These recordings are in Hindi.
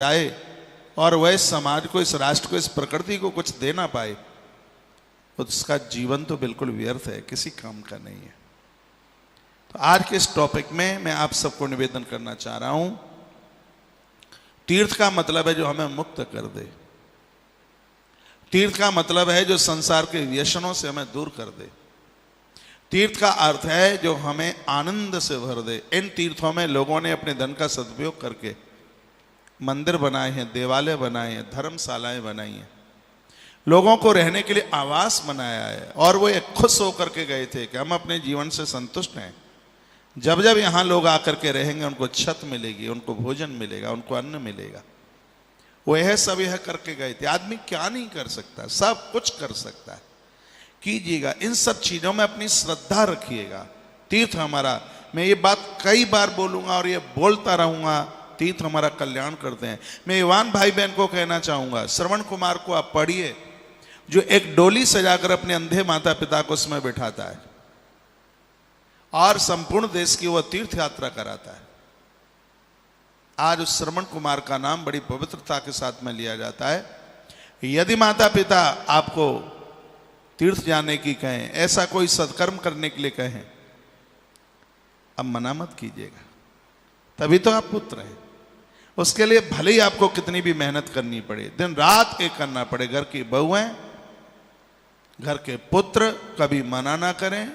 जाए और वह इस समाज को, इस राष्ट्र को, इस प्रकृति को कुछ दे ना पाए तो उसका जीवन तो बिल्कुल व्यर्थ है, किसी काम का नहीं है। तो आज के इस टॉपिक में मैं आप सबको निवेदन करना चाह रहा हूं, तीर्थ का मतलब है जो हमें मुक्त कर दे। तीर्थ का मतलब है जो संसार के व्यसनों से हमें दूर कर दे। तीर्थ का अर्थ है जो हमें आनंद से भर दे। इन तीर्थों में लोगों ने अपने धन का सदुपयोग करके मंदिर बनाए हैं, देवालय बनाए हैं, धर्मशालाएं बनाई हैं, लोगों को रहने के लिए आवास बनाया है। और वो एक खुश होकर के गए थे कि हम अपने जीवन से संतुष्ट हैं। जब जब यहाँ लोग आकर के रहेंगे उनको छत मिलेगी, उनको भोजन मिलेगा, उनको अन्न मिलेगा। वो यह सब यह करके गए थे। आदमी क्या नहीं कर सकता, सब कुछ कर सकता है। कीजिएगा, इन सब चीजों में अपनी श्रद्धा रखिएगा। तीर्थ हमारा, मैं ये बात कई बार बोलूंगा और ये बोलता रहूंगा, तीर्थ हमारा कल्याण करते हैं। मैं युवान भाई बहन को कहना चाहूंगा, श्रवण कुमार को आप पढ़िए, जो एक डोली सजाकर अपने अंधे माता पिता को उसमें बिठाता है और संपूर्ण देश की वह तीर्थ यात्रा कराता है। आज उस श्रवण कुमार का नाम बड़ी पवित्रता के साथ में लिया जाता है। यदि माता पिता आपको तीर्थ जाने की कहें, ऐसा कोई सत्कर्म करने के लिए कहें, अब मना मत कीजिएगा, तभी तो आप पुत्र हैं। उसके लिए भले ही आपको कितनी भी मेहनत करनी पड़े, दिन रात एक करना पड़े, घर की बहुएं, घर के पुत्र कभी मना ना करें।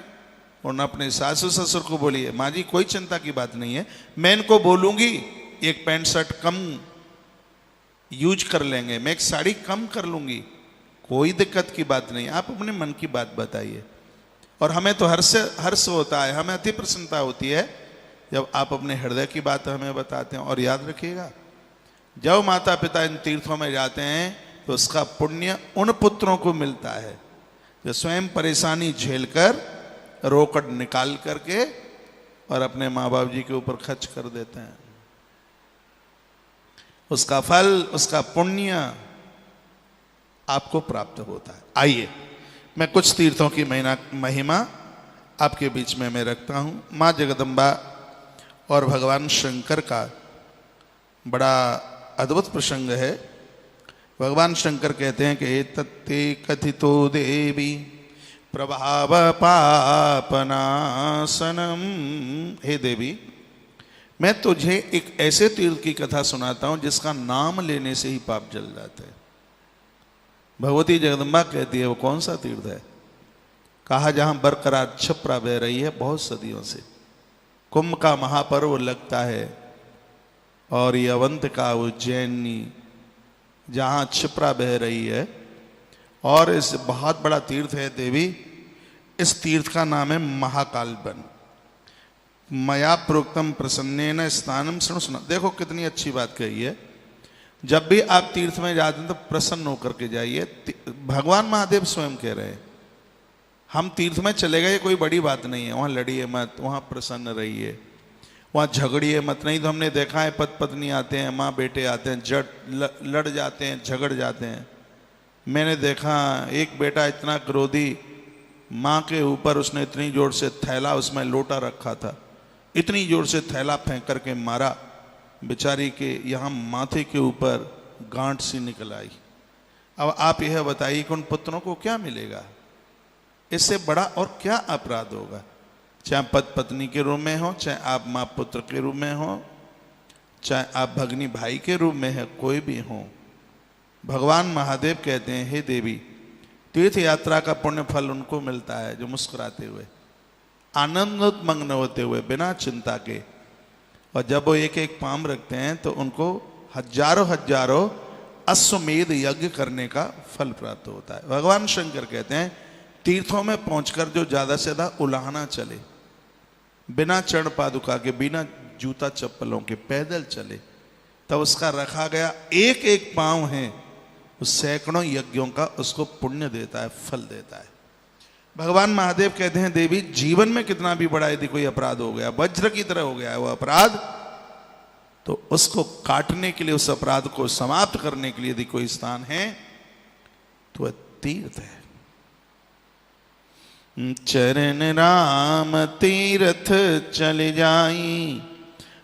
और न अपने सासू ससुर को बोलिए, माँ जी कोई चिंता की बात नहीं है, मैं इनको बोलूंगी एक पैंट शर्ट कम यूज कर लेंगे, मैं एक साड़ी कम कर लूंगी, कोई दिक्कत की बात नहीं। आप अपने मन की बात बताइए। और हमें तो हर्ष होता है, हमें अति प्रसन्नता होती है जब आप अपने हृदय की बात हमें बताते हैं। और याद रखिएगा, जब माता पिता इन तीर्थों में जाते हैं तो उसका पुण्य उन पुत्रों को मिलता है जो स्वयं परेशानी झेलकर रोकड़ निकाल करके और अपने माँ बाप जी के ऊपर खर्च कर देते हैं। उसका फल, उसका पुण्य आपको प्राप्त होता है। आइए मैं कुछ तीर्थों की महिमा आपके बीच में मैं रखता हूं। माँ जगदम्बा और भगवान शंकर का बड़ा अद्भुत प्रसंग है। भगवान शंकर कहते हैं कि एतत्ते कथितो देवी प्रभाव पापनाशनम। हे देवी, मैं तुझे एक ऐसे तीर्थ की कथा सुनाता हूं जिसका नाम लेने से ही पाप जल जाते हैं। भगवती जगदम्बा कहती है वो कौन सा तीर्थ है? कहा जहां बरकरार क्षिप्रा बह रही है बहुत सदियों से। कुंभ का महापर्व लगता है और ये अवंत का उज्जैनी जहां क्षिप्रा बह रही है, और इस बहुत बड़ा तीर्थ है देवी। इस तीर्थ का नाम है महाकाल वन। मया प्रोक्तम प्रसन्नेन स्थानम सुनो। देखो कितनी अच्छी बात कही है। जब भी आप तीर्थ में जाते हैं तो प्रसन्न होकर के जाइए। भगवान महादेव स्वयं कह रहे हैं हम तीर्थ में चले गए, कोई बड़ी बात नहीं है, वहाँ लड़िए मत, वहाँ प्रसन्न रहिए, वहाँ झगड़िए मत। नहीं तो हमने देखा है पति पत्नी आते हैं, माँ बेटे आते हैं, लड़ जाते हैं, झगड़ जाते हैं। मैंने देखा एक बेटा इतना क्रोधी, माँ के ऊपर उसने इतनी जोर से थैला, उसमें लोटा रखा था, इतनी जोर से थैला फेंक करके मारा, बेचारी के यहाँ माथे के ऊपर गांठ सी निकल आई। अब आप यह बताइए कि उन पुत्रों को क्या मिलेगा? इससे बड़ा और क्या अपराध होगा? चाहे पति पत्नी के रूप में हो, चाहे आप माँ पुत्र के रूप में हो, चाहे आप भगनी भाई के रूप में है, कोई भी हो। भगवान महादेव कहते हैं हे देवी, तीर्थ यात्रा का पुण्य फल उनको मिलता है जो मुस्कुराते हुए, आनंदोत्मग्न होते हुए, बिना चिंता के, और जब वो एक एक पाम रखते हैं तो उनको हजारों हजारों अश्वमेध यज्ञ करने का फल प्राप्त होता है। भगवान शंकर कहते हैं तीर्थों में पहुंचकर जो ज्यादा से ज्यादा उलाहना चले, बिना चरण पादुका के, बिना जूता चप्पलों के पैदल चले, तब उसका रखा गया एक एक पांव है उस सैकड़ों यज्ञों का उसको पुण्य देता है, फल देता है। भगवान महादेव कहते हैं देवी, जीवन में कितना भी बड़ा यदि कोई अपराध हो गया, वज्र की तरह हो गया है वो अपराध, तो उसको काटने के लिए, उस अपराध को समाप्त करने के लिए यदि कोई स्थान है तो वह तीर्थ है। चरण राम तीर्थ चल जाई,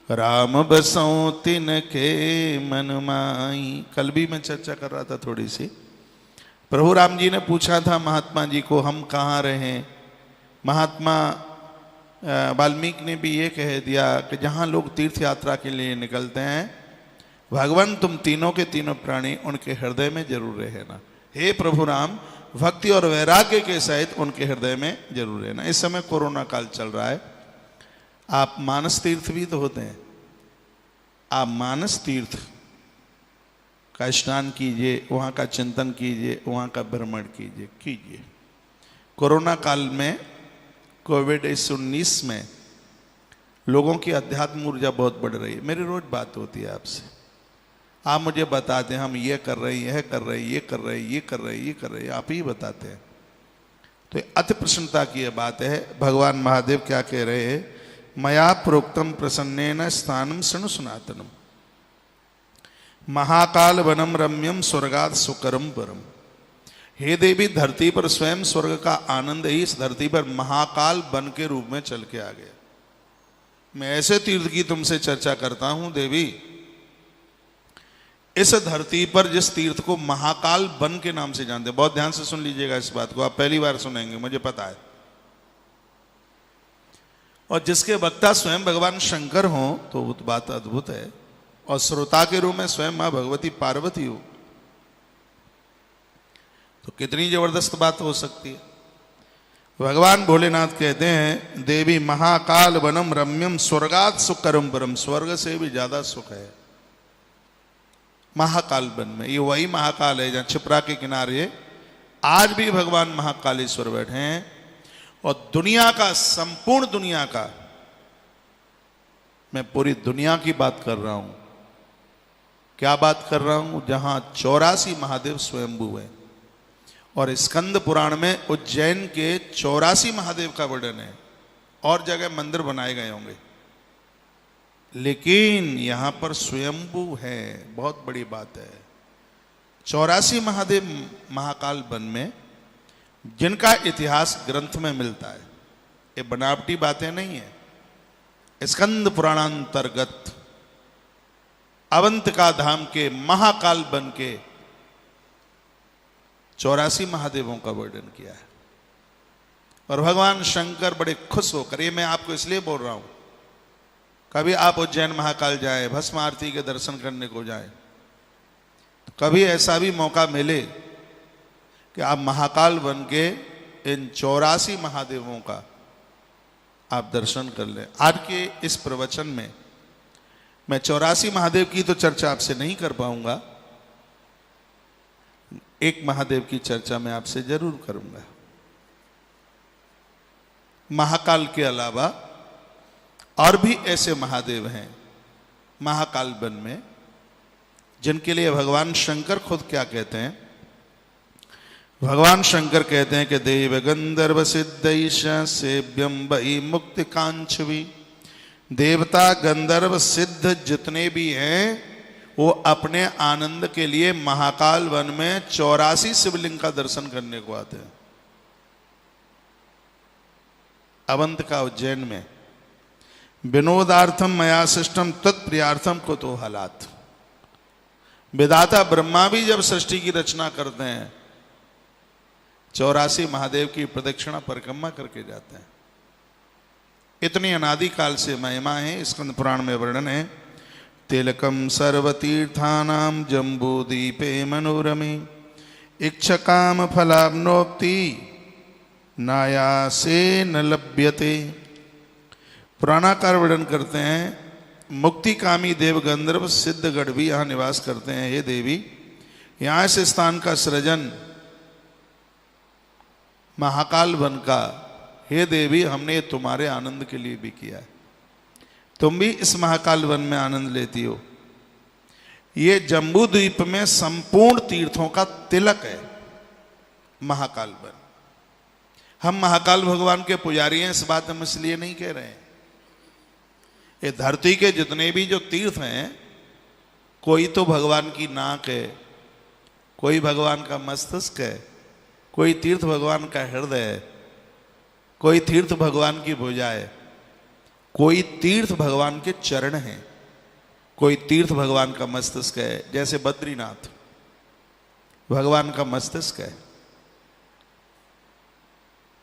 राम बसों तिनके मन माई। कल भी मैं चर्चा कर रहा था थोड़ी सी। प्रभु राम जी ने पूछा था महात्मा जी को, हम कहाँ रहें। महात्मा वाल्मीकि ने भी ये कह दिया कि जहाँ लोग तीर्थ यात्रा के लिए निकलते हैं, भगवान तुम तीनों के तीनों प्राणी उनके हृदय में जरूर रहना। हे प्रभु राम, भक्ति और वैराग्य के सहित उनके हृदय में जरूर रहना। इस समय कोरोना काल चल रहा है, आप मानस तीर्थ भी तो होते हैं, आप मानस तीर्थ का स्नान कीजिए, वहाँ का चिंतन कीजिए, वहाँ का भ्रमण कीजिए। कोरोना काल में, कोविड-19 में लोगों की अध्यात्म ऊर्जा बहुत बढ़ रही है। मेरी रोज बात होती है आपसे, आप मुझे बताते हैं हम ये कर रहे हैं, यह कर रहे हैं, ये कर रहे हैं, ये कर रहे हैं, ये कर रहे हैं, आप ही बताते हैं। तो अति प्रसन्नता की यह बात है। भगवान महादेव क्या कह रहे हैं, मया प्रोक्तम प्रसन्नेन स्थानम शृणु सनातनम महाकाल वनम रम्यम स्वर्गात सुकरम परम। हे देवी, धरती पर स्वयं स्वर्ग का आनंद ही इस धरती पर महाकाल वन के रूप में चल के आ गया। मैं ऐसे तीर्थ की तुमसे चर्चा करता हूं देवी, इस धरती पर जिस तीर्थ को महाकाल वन के नाम से जानते हैं, बहुत ध्यान से सुन लीजिएगा इस बात को, आप पहली बार सुनेंगे मुझे पता है, और जिसके वक्ता स्वयं भगवान शंकर हो तो वो बात अद्भुत है, और श्रोता के रूप में स्वयं मां भगवती पार्वती हो तो कितनी जबरदस्त बात हो सकती है। भगवान भोलेनाथ कहते हैं, देवी महाकाल वनम रम्यम स्वर्गात सुकरम परम। स्वर्ग से भी ज्यादा सुख है महाकाल वन में। ये वही महाकाल है जहां छिपरा के किनारे आज भी भगवान महाकालेश्वर बैठे हैं, और दुनिया का, संपूर्ण दुनिया का, मैं पूरी दुनिया की बात कर रहा हूं। क्या बात कर रहा हूं, जहां 84 महादेव स्वयंभू है, और स्कंद पुराण में उज्जैन के 84 महादेव का वर्णन है, और जगह मंदिर बनाए गए होंगे, लेकिन यहां पर स्वयंभू है। बहुत बड़ी बात है। 84 महादेव महाकाल वन में, जिनका इतिहास ग्रंथ में मिलता है, ये बनावटी बातें नहीं है। स्कंद पुराणांतर्गत अवंतिका धाम के महाकाल वन के 84 महादेवों का वर्णन किया है, और भगवान शंकर बड़े खुश होकर, ये मैं आपको इसलिए बोल रहा हूं, कभी आप उज्जैन महाकाल जाए, भस्म आरती के दर्शन करने को जाए, तो कभी ऐसा भी मौका मिले कि आप महाकाल वन के इन 84 महादेवों का आप दर्शन कर लें। आज के इस प्रवचन में मैं 84 महादेव की तो चर्चा आपसे नहीं कर पाऊंगा, एक महादेव की चर्चा मैं आपसे जरूर करूंगा। महाकाल के अलावा और भी ऐसे महादेव हैं महाकाल वन में, जिनके लिए भगवान शंकर खुद क्या कहते हैं। भगवान शंकर कहते हैं कि देव गंधर्व सिद्धैष सेव्यम वही मुक्ति कांक्षवी। देवता गंधर्व सिद्ध जितने भी हैं, वो अपने आनंद के लिए महाकाल वन में 84 शिवलिंग का दर्शन करने को आते हैं। अवंतिका उज्जैन में विनोदार्थम मया सिष्टम तत्प्रियार्थम को तो हालात। विधाता ब्रह्मा भी जब सृष्टि की रचना करते हैं, 84 महादेव की प्रदक्षिणा परिक्रमा करके जाते हैं। इतनी अनादिकाल से महिमा है। स्कंद पुराण में वर्णन है, तिलकम सर्वतीर्थानाम जम्बूदीपे मनोरमे इच्छकाम फलाप्नोक्ति नायासे न लभ्यते। पुराणाकार वर्णन करते हैं, मुक्तिकामी देव गंधर्व सिद्धगढ़ भी यहाँ निवास करते हैं। हे देवी, यहाँ इस स्थान का सृजन महाकाल वन का, हे देवी, हमने तुम्हारे आनंद के लिए भी किया है। तुम भी इस महाकाल वन में आनंद लेती हो। ये जम्बू द्वीप में संपूर्ण तीर्थों का तिलक है महाकाल वन। हम महाकाल भगवान के पुजारी हैं, इस बात हम इसलिए नहीं कह रहे हैं। ये धरती के जितने भी जो तीर्थ हैं, कोई तो भगवान की नाक है, कोई भगवान का मस्तिष्क है, कोई तीर्थ भगवान का हृदय है, कोई तीर्थ भगवान की भुजा है, कोई तीर्थ भगवान के चरण हैं, कोई तीर्थ भगवान का मस्तिष्क है, जैसे बद्रीनाथ भगवान का मस्तिष्क है,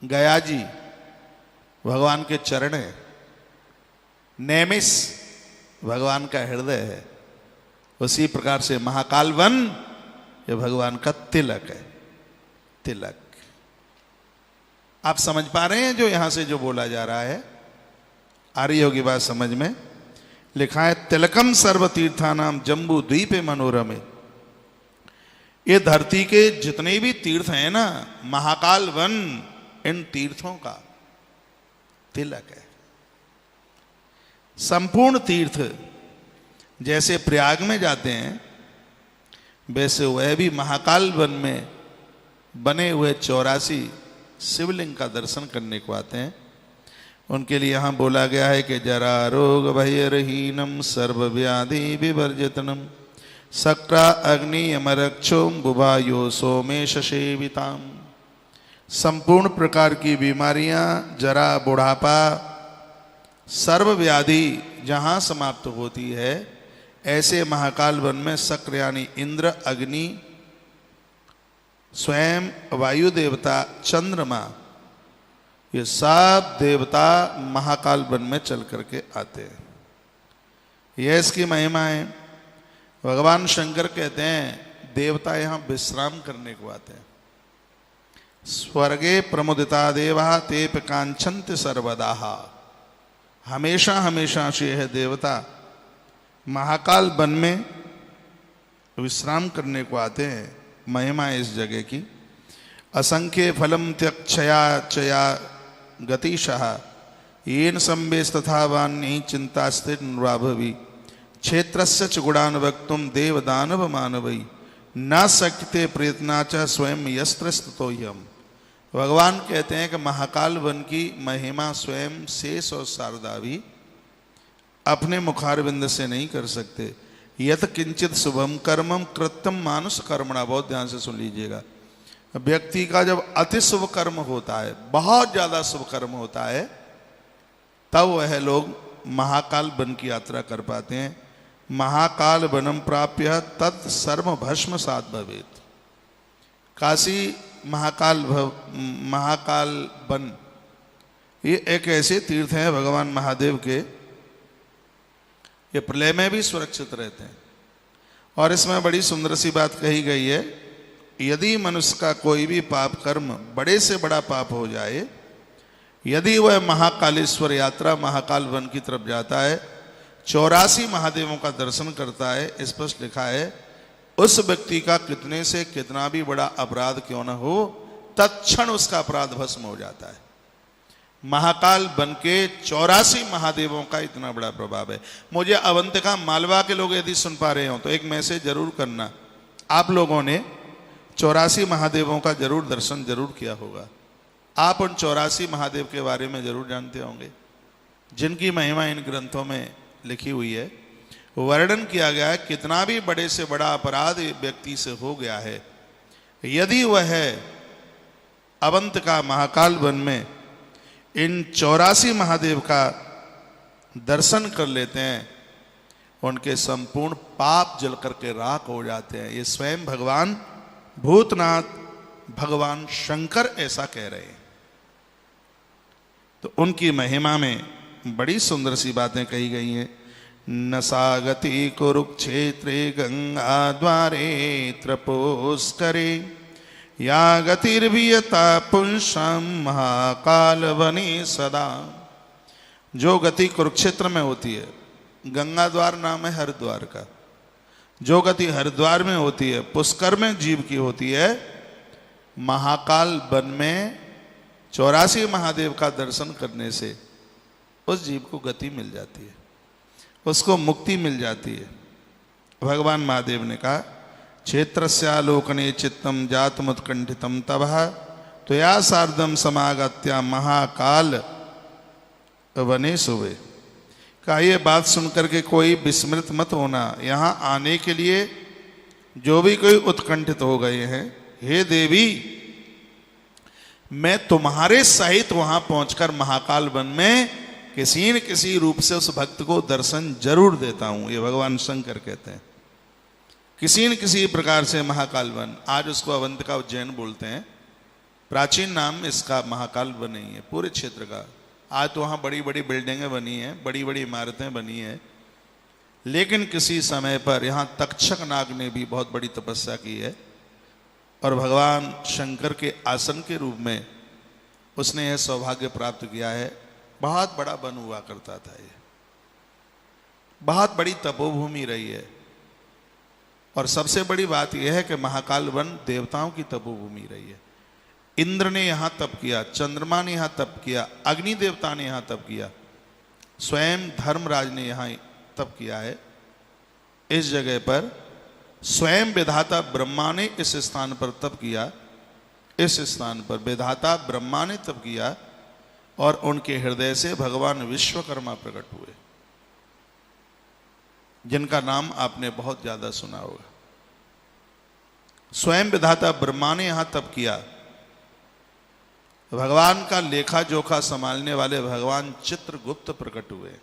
गया जी भगवान के चरण है, नैमिष भगवान का हृदय है। उसी प्रकार से महाकाल वन ये भगवान का तिलक है, तिलक। आप समझ पा रहे हैं जो यहां से जो बोला जा रहा है? आ रही होगी बात समझ में? लिखा है तिलकम सर्व तीर्थानाम जम्बू द्वीपे मनोरमे। ये धरती के जितने भी तीर्थ हैं ना, महाकाल वन इन तीर्थों का तिलक है। संपूर्ण तीर्थ जैसे प्रयाग में जाते हैं, वैसे वह भी महाकाल वन में बने हुए 84 शिवलिंग का दर्शन करने को आते हैं। उनके लिए यहां बोला गया है कि जरा रोग भयरहीनम सर्व व्याधि विवर्जितनम सक्रा अग्नि अमरक्षोम बुभायो सोमेश सेविताम। संपूर्ण प्रकार की बीमारियां, जरा, बुढ़ापा, सर्व व्याधि जहां समाप्त होती है, ऐसे महाकाल वन में सक्र यानी इंद्र, अग्नि, स्वयं वायु देवता, चंद्रमा, ये सब देवता महाकाल वन में चल करके आते हैं। यह इसकी महिमा है। भगवान शंकर कहते हैं देवता यहां विश्राम करने को आते हैं। स्वर्गे प्रमुदिता देवा तेप कांचंत सर्वदाहा। हमेशा हमेशा से यह देवता महाकाल वन में विश्राम करने को आते हैं। महिमा इस जगह की। असंख्य फलम त्यक्षया चया गतिशः येन संवेश तथा वान्य चिंता स्थिर निर्वाभवी क्षेत्रस्य च गुणान वक्तुम देव दानव मानवई न शक्यते प्रयत्ना च स्वयं यस्त्रस्तो यम। भगवान कहते हैं कि महाकाल वन की महिमा स्वयं शेष और शारदा भी अपने मुखारविंद से नहीं कर सकते। यत किंचित शुभम कर्मम कृत्यम मानुष कर्मणा। बहुत ध्यान से सुन लीजिएगा। व्यक्ति का जब अति शुभ कर्म होता है, बहुत ज्यादा शुभ कर्म होता है, तब वह लोग महाकाल वन की यात्रा कर पाते हैं। महाकाल वनम प्राप्य तत् सर्व भस्म सात भवेत। काशी महाकाल वन ये एक ऐसे तीर्थ हैं भगवान महादेव के, ये प्रलय में भी सुरक्षित रहते हैं। और इसमें बड़ी सुंदर सी बात कही गई है, यदि मनुष्य का कोई भी पाप कर्म बड़े से बड़ा पाप हो जाए, यदि वह महाकालेश्वर यात्रा महाकाल वन की तरफ जाता है, 84 महादेवों का दर्शन करता है, स्पष्ट लिखा है, उस व्यक्ति का कितने से कितना भी बड़ा अपराध क्यों न हो, तत्क्षण उसका अपराध भस्म हो जाता है। महाकाल वन के 84 महादेवों का इतना बड़ा प्रभाव है। मुझे अवंतिका मालवा के लोग यदि सुन पा रहे हो तो एक मैसेज जरूर करना। आप लोगों ने 84 महादेवों का जरूर दर्शन जरूर किया होगा। आप उन 84 महादेव के बारे में जरूर जानते होंगे, जिनकी महिमा इन ग्रंथों में लिखी हुई है। वर्णन किया गया है कितना भी बड़े से बड़ा अपराध व्यक्ति से हो गया है, यदि वह अवंतिका महाकाल वन में इन 84 महादेव का दर्शन कर लेते हैं, उनके संपूर्ण पाप जल करके राख हो जाते हैं। ये स्वयं भगवान भूतनाथ भगवान शंकर ऐसा कह रहे हैं। तो उनकी महिमा में बड़ी सुंदर सी बातें कही गई हैं। नसागति कुरुक्षेत्रे गंगा द्वारे त्रपोस्करे या गतिर्भियता पुंसम महाकाल वने सदा। जो गति कुरुक्षेत्र में होती है, गंगा द्वार नाम है हरिद्वार का, जो गति हरिद्वार में होती है, पुष्कर में जीव की होती है, महाकाल वन में 84 महादेव का दर्शन करने से उस जीव को गति मिल जाती है, उसको मुक्ति मिल जाती है। भगवान महादेव ने कहा क्षेत्रस्यालोकने चित्तम जातमुत्कंठितम तबः त्वया सार्धम समागत्या महाकाल वने सुवे। कहा ये बात सुनकर के कोई विस्मृत मत होना, यहाँ आने के लिए जो भी कोई उत्कंठित हो गए हैं, हे देवी मैं तुम्हारे सहित वहां पहुंचकर महाकाल वन में किसी न किसी रूप से उस भक्त को दर्शन जरूर देता हूं, ये भगवान शंकर कहते हैं। किसी न किसी प्रकार से महाकाल वन, आज उसको अवंतिका उज्जैन बोलते हैं, प्राचीन नाम इसका महाकाल वन ही है पूरे क्षेत्र का। आज तो वहाँ बड़ी बड़ी बिल्डिंगें बनी हैं, बड़ी बड़ी इमारतें बनी हैं, लेकिन किसी समय पर यहाँ तक्षक नाग ने भी बहुत बड़ी तपस्या की है और भगवान शंकर के आसन के रूप में उसने यह सौभाग्य प्राप्त किया है। बहुत बड़ा वन हुआ करता था, ये बहुत बड़ी तपोभूमि रही है। और सबसे बड़ी बात यह है कि महाकाल वन देवताओं की तपोभूमि रही है। इंद्र ने यहां तप किया, चंद्रमा ने यहां तप किया, अग्नि देवता ने यहां तप किया, स्वयं धर्मराज ने यहां तप किया है। इस जगह पर स्वयं विधाता ब्रह्मा ने इस स्थान पर तप किया, इस स्थान पर विधाता ब्रह्मा ने तप किया और उनके हृदय से भगवान विश्वकर्मा प्रकट हुए, जिनका नाम आपने बहुत ज्यादा सुना होगा। स्वयं विधाता ब्रह्मा ने यहां तप किया। भगवान का लेखा जोखा संभालने वाले भगवान चित्रगुप्त प्रकट हुए।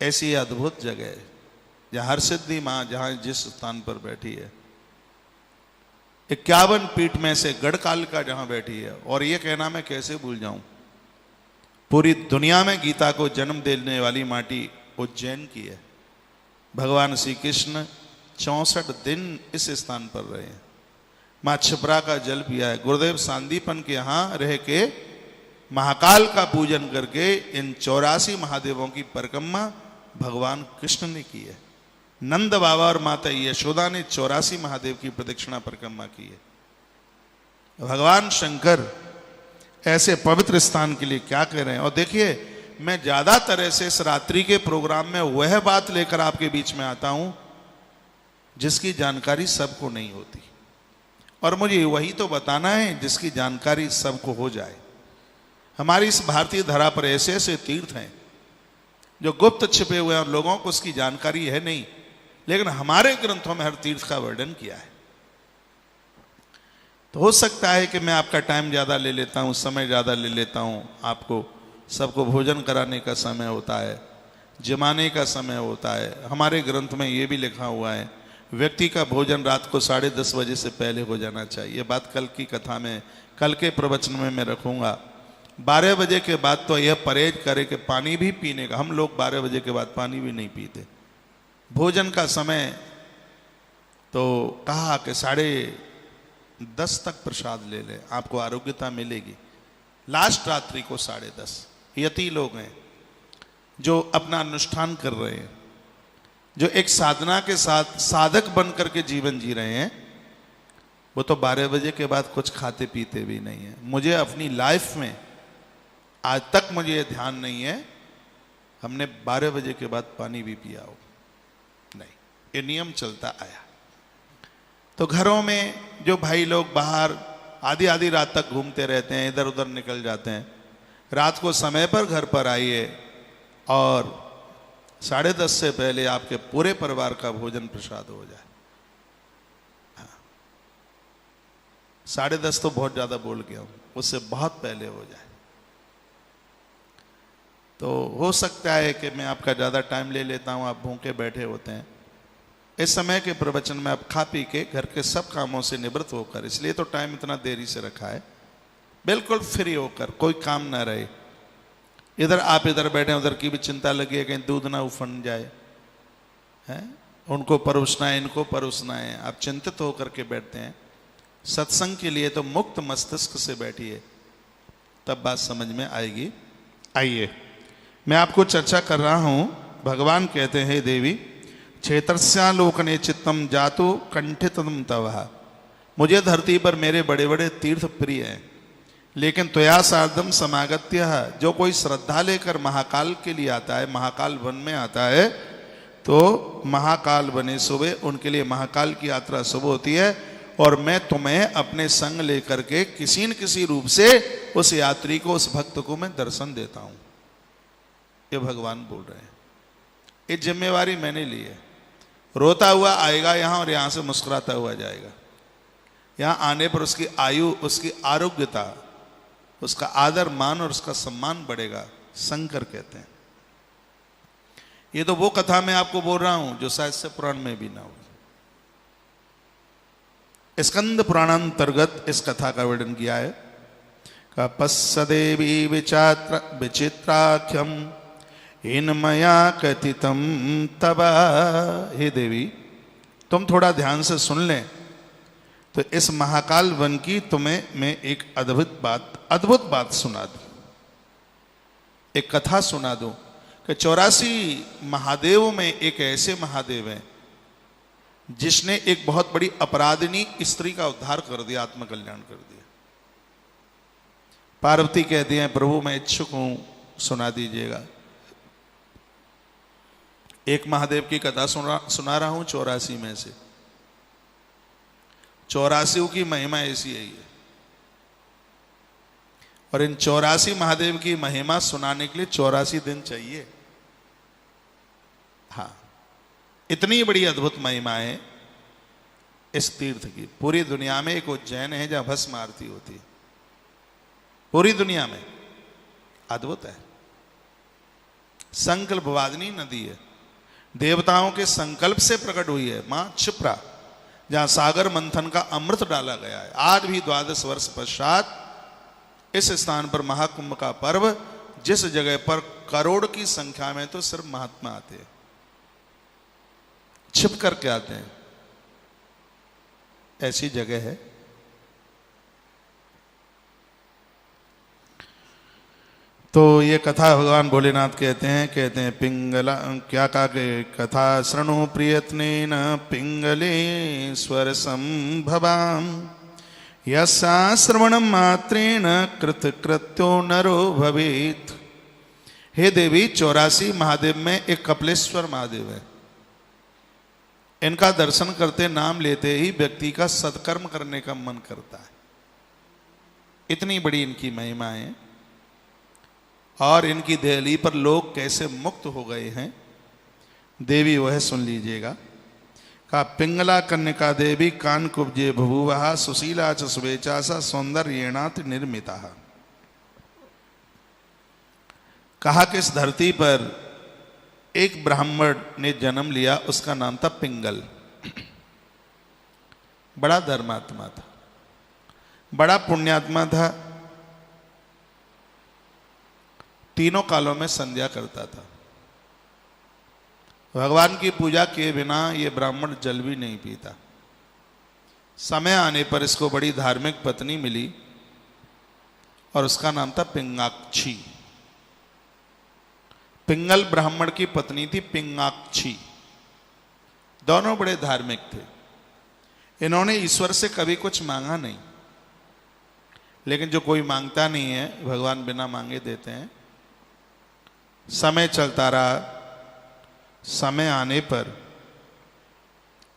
ऐसी अद्भुत जगह है जहां हरसिद्धि मां जहां जिस स्थान पर बैठी है, 51 पीठ में से गढ़काल का जहां बैठी है। और ये कहना मैं कैसे भूल जाऊं, पूरी दुनिया में गीता को जन्म देने वाली माटी उज्जैन की है। भगवान श्री कृष्ण 64 दिन इस स्थान पर रहे हैं, मां छिपरा का जल पिया है। गुरुदेव सांदीपन के यहां रह के महाकाल का पूजन करके इन 84 महादेवों की परिक्रमा भगवान कृष्ण ने की है। नंद बाबा और माता यशोदा ने 84 महादेव की प्रदक्षिणा परिक्रमा की है। भगवान शंकर ऐसे पवित्र स्थान के लिए क्या कह रहे हैं। और देखिए, मैं ज्यादातर ऐसे इस रात्रि के प्रोग्राम में वह बात लेकर आपके बीच में आता हूं जिसकी जानकारी सबको नहीं होती, और मुझे वही तो बताना है जिसकी जानकारी सबको हो जाए। हमारी इस भारतीय धरा पर ऐसे ऐसे तीर्थ हैं जो गुप्त छिपे हुए हैं और लोगों को उसकी जानकारी है नहीं, लेकिन हमारे ग्रंथों में हर तीर्थ का वर्णन किया है। तो हो सकता है कि मैं आपका टाइम ज़्यादा ले लेता हूँ, समय ज़्यादा ले लेता हूँ। आपको सबको भोजन कराने का समय होता है, जमाने का समय होता है। हमारे ग्रंथ में ये भी लिखा हुआ है, व्यक्ति का भोजन रात को 10:30 बजे से पहले हो जाना चाहिए। ये बात कल की कथा में, कल के प्रवचन में मैं रखूँगा। 12 बजे के बाद तो यह परहेज करे कि पानी भी पीने का, हम लोग 12 बजे के बाद पानी भी नहीं पीते। भोजन का समय तो कहा कि 10:30 तक प्रसाद ले लें, आपको आरोग्यता मिलेगी। लास्ट रात्रि को 10:30। यति लोग हैं जो अपना अनुष्ठान कर रहे हैं, जो एक साधना के साथ साधक बन करके जीवन जी रहे हैं, वो तो 12 बजे के बाद कुछ खाते पीते भी नहीं है। मुझे अपनी लाइफ में आज तक मुझे ये ध्यान नहीं है हमने 12 बजे के बाद पानी भी पिया हो, नहीं, ये नियम चलता आया। तो घरों में जो भाई लोग बाहर आधी आधी रात तक घूमते रहते हैं, इधर उधर निकल जाते हैं, रात को समय पर घर पर आइए और 10:30 से पहले आपके पूरे परिवार का भोजन प्रसाद हो जाए। 10:30 तो बहुत ज्यादा बोल गया हूं, उससे बहुत पहले हो जाए। तो हो सकता है कि मैं आपका ज्यादा टाइम ले लेता हूं, आप भूखे बैठे होते हैं। इस समय के प्रवचन में आप खा पी के घर के सब कामों से निवृत्त होकर, इसलिए तो टाइम इतना देरी से रखा है, बिल्कुल फ्री होकर, कोई काम ना रहे। इधर आप इधर बैठे, उधर की भी चिंता लगी है कहीं दूध ना उफन जाए, हैं, उनको परोसना है, इनको परोसना है, आप चिंतित होकर के बैठते हैं। सत्संग के लिए तो मुक्त मस्तिष्क से बैठिए, तब बात समझ में आएगी। आइए, मैं आपको चर्चा कर रहा हूं। भगवान कहते हैं, देवी क्षेत्रस्यालोकने चित्तम जातु कंठितम तवः। मुझे धरती पर मेरे बड़े बड़े तीर्थ प्रिय हैं, लेकिन त्वया सार्धम समागत्य, जो कोई श्रद्धा लेकर महाकाल के लिए आता है, महाकाल वन में आता है, तो महाकाल बने सुबह, उनके लिए महाकाल की यात्रा शुभ होती है। और मैं तुम्हें अपने संग लेकर के किसी न किसी रूप से उस यात्री को, उस भक्त को मैं दर्शन देता हूं। ये भगवान बोल रहे हैं, ये जिम्मेवारी मैंने ली है। रोता हुआ आएगा यहां और यहां से मुस्कुराता हुआ जाएगा। यहां आने पर उसकी आयु, उसकी आरोग्यता, उसका आदर मान और उसका सम्मान बढ़ेगा, शंकर कहते हैं। ये तो वो कथा मैं आपको बोल रहा हूं जो साहित्य पुराण में भी ना हो। स्कंद पुराणांतर्गत इस कथा का वर्णन किया है। कपस्स देवी विचित्राख्यम इनमया कथितम तबा। हे देवी, तुम थोड़ा ध्यान से सुन लें तो इस महाकाल वन की तुम्हें मैं एक अद्भुत बात सुना दूं, एक कथा सुना दूं कि 84 महादेव में एक ऐसे महादेव हैं जिसने एक बहुत बड़ी अपराधिनी स्त्री का उद्धार कर दिया, आत्मकल्याण कर दिया। पार्वती कहती हैं, प्रभु मैं इच्छुक हूं, सुना दीजिएगा। एक महादेव की कथा सुना रहा हूं 84 में से। 84 की महिमा ऐसी है। और इन 84 महादेव की महिमा सुनाने के लिए 84 दिन चाहिए। हाँ, इतनी बड़ी अद्भुत महिमा है इस तीर्थ की। पूरी दुनिया में एक उज्जैन है जहां भस्म आरती होती है, पूरी दुनिया में। अद्भुत है। संकल्प वादिनी नदी है, देवताओं के संकल्प से प्रकट हुई है। मां क्षिप्रा, जहां सागर मंथन का अमृत डाला गया है। आज भी 12 वर्ष पश्चात इस स्थान पर महाकुंभ का पर्व, जिस जगह पर करोड़ की संख्या में तो सिर्फ महात्मा आते हैं, छिप करके आते हैं, ऐसी जगह है। तो ये कथा भगवान भोलेनाथ कहते हैं पिंगला, क्या कहा कि कथा शृणु प्रियत्नेन पिंगलेश्वर संभवाम यस्या श्रवणम मात्रेण कृतकृत्यो नरो भवेत्। हे देवी, 84 महादेव में एक कपिलेश्वर महादेव है। इनका दर्शन करते, नाम लेते ही व्यक्ति का सत्कर्म करने का मन करता है। इतनी बड़ी इनकी महिमा है। और इनकी दहली पर लोग कैसे मुक्त हो गए हैं, देवी वह सुन लीजिएगा। का पिंगला कन्यका देवी कान कुब्जे बभूवहा सुशीला च सुवेचा सा सौंदर्येणात निर्मिता। कहा कि इस धरती पर एक ब्राह्मण ने जन्म लिया, उसका नाम था पिंगल। बड़ा धर्मात्मा था, बड़ा पुण्यात्मा था। तीनों कालों में संध्या करता था। भगवान की पूजा किए बिना ये ब्राह्मण जल भी नहीं पीता। समय आने पर इसको बड़ी धार्मिक पत्नी मिली और उसका नाम था पिंगाक्षी। पिंगल ब्राह्मण की पत्नी थी पिंगाक्षी। दोनों बड़े धार्मिक थे। इन्होंने ईश्वर से कभी कुछ मांगा नहीं, लेकिन जो कोई मांगता नहीं है भगवान बिना मांगे देते हैं। समय चलता रहा। समय आने पर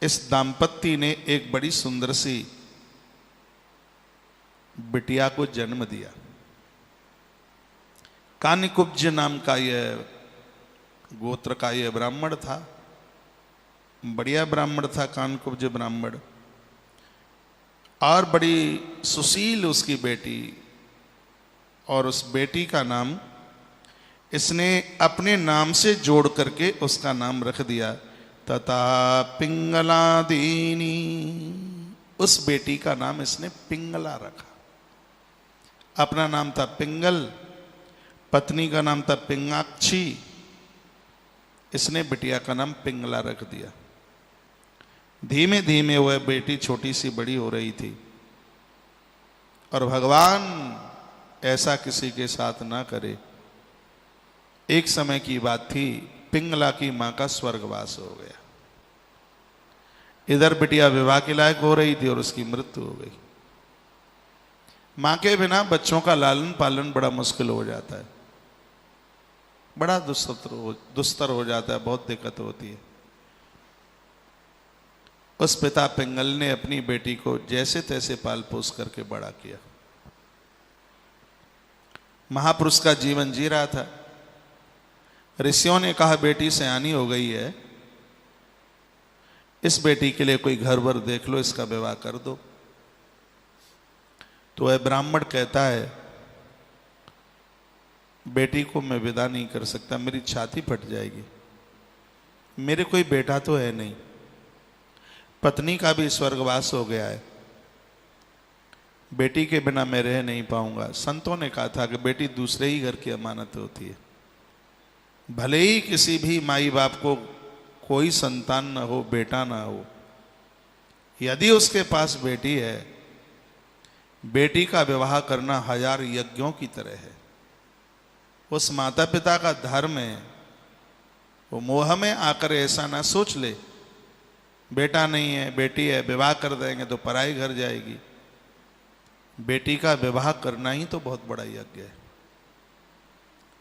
इस दाम्पत्य ने एक बड़ी सुंदर सी बिटिया को जन्म दिया। कानिकुब्ज नाम का यह गोत्र का यह ब्राह्मण था। बढ़िया ब्राह्मण था कानिकुब्ज ब्राह्मण। और बड़ी सुशील उसकी बेटी, और उस बेटी का नाम इसने अपने नाम से जोड़ करके उसका नाम रख दिया तथा पिंगलादीनी। उस बेटी का नाम इसने पिंगला रखा। अपना नाम था पिंगल, पत्नी का नाम था पिंगाक्षी, इसने बिटिया का नाम पिंगला रख दिया। धीमे धीमे वह बेटी छोटी सी बड़ी हो रही थी। और भगवान ऐसा किसी के साथ ना करे। एक समय की बात थी, पिंगला की मां का स्वर्गवास हो गया। इधर बिटिया विवाह के लायक हो रही थी और उसकी मृत्यु हो गई। मां के बिना बच्चों का लालन पालन बड़ा मुश्किल हो जाता है, बड़ा दुस्तर हो जाता है, बहुत दिक्कत होती है। उस पिता पिंगल ने अपनी बेटी को जैसे तैसे पाल पोस करके बड़ा किया। महापुरुष का जीवन जी रहा था। ऋषियों ने कहा बेटी सयानी हो गई है, इस बेटी के लिए कोई घर वर देख लो, इसका विवाह कर दो। तो वह ब्राह्मण कहता है बेटी को मैं विदा नहीं कर सकता, मेरी छाती फट जाएगी, मेरे कोई बेटा तो है नहीं, पत्नी का भी स्वर्गवास हो गया है, बेटी के बिना मैं रह नहीं पाऊंगा। संतों ने कहा था कि बेटी दूसरे ही घर की अमानत होती है। भले ही किसी भी माई बाप को कोई संतान ना हो, बेटा ना हो, यदि उसके पास बेटी है, बेटी का विवाह करना 1000 यज्ञों की तरह है। उस माता पिता का धर्म है। वो मोह में आकर ऐसा ना सोच ले बेटा नहीं है बेटी है, विवाह कर देंगे तो पराई घर जाएगी। बेटी का विवाह करना ही तो बहुत बड़ा यज्ञ है।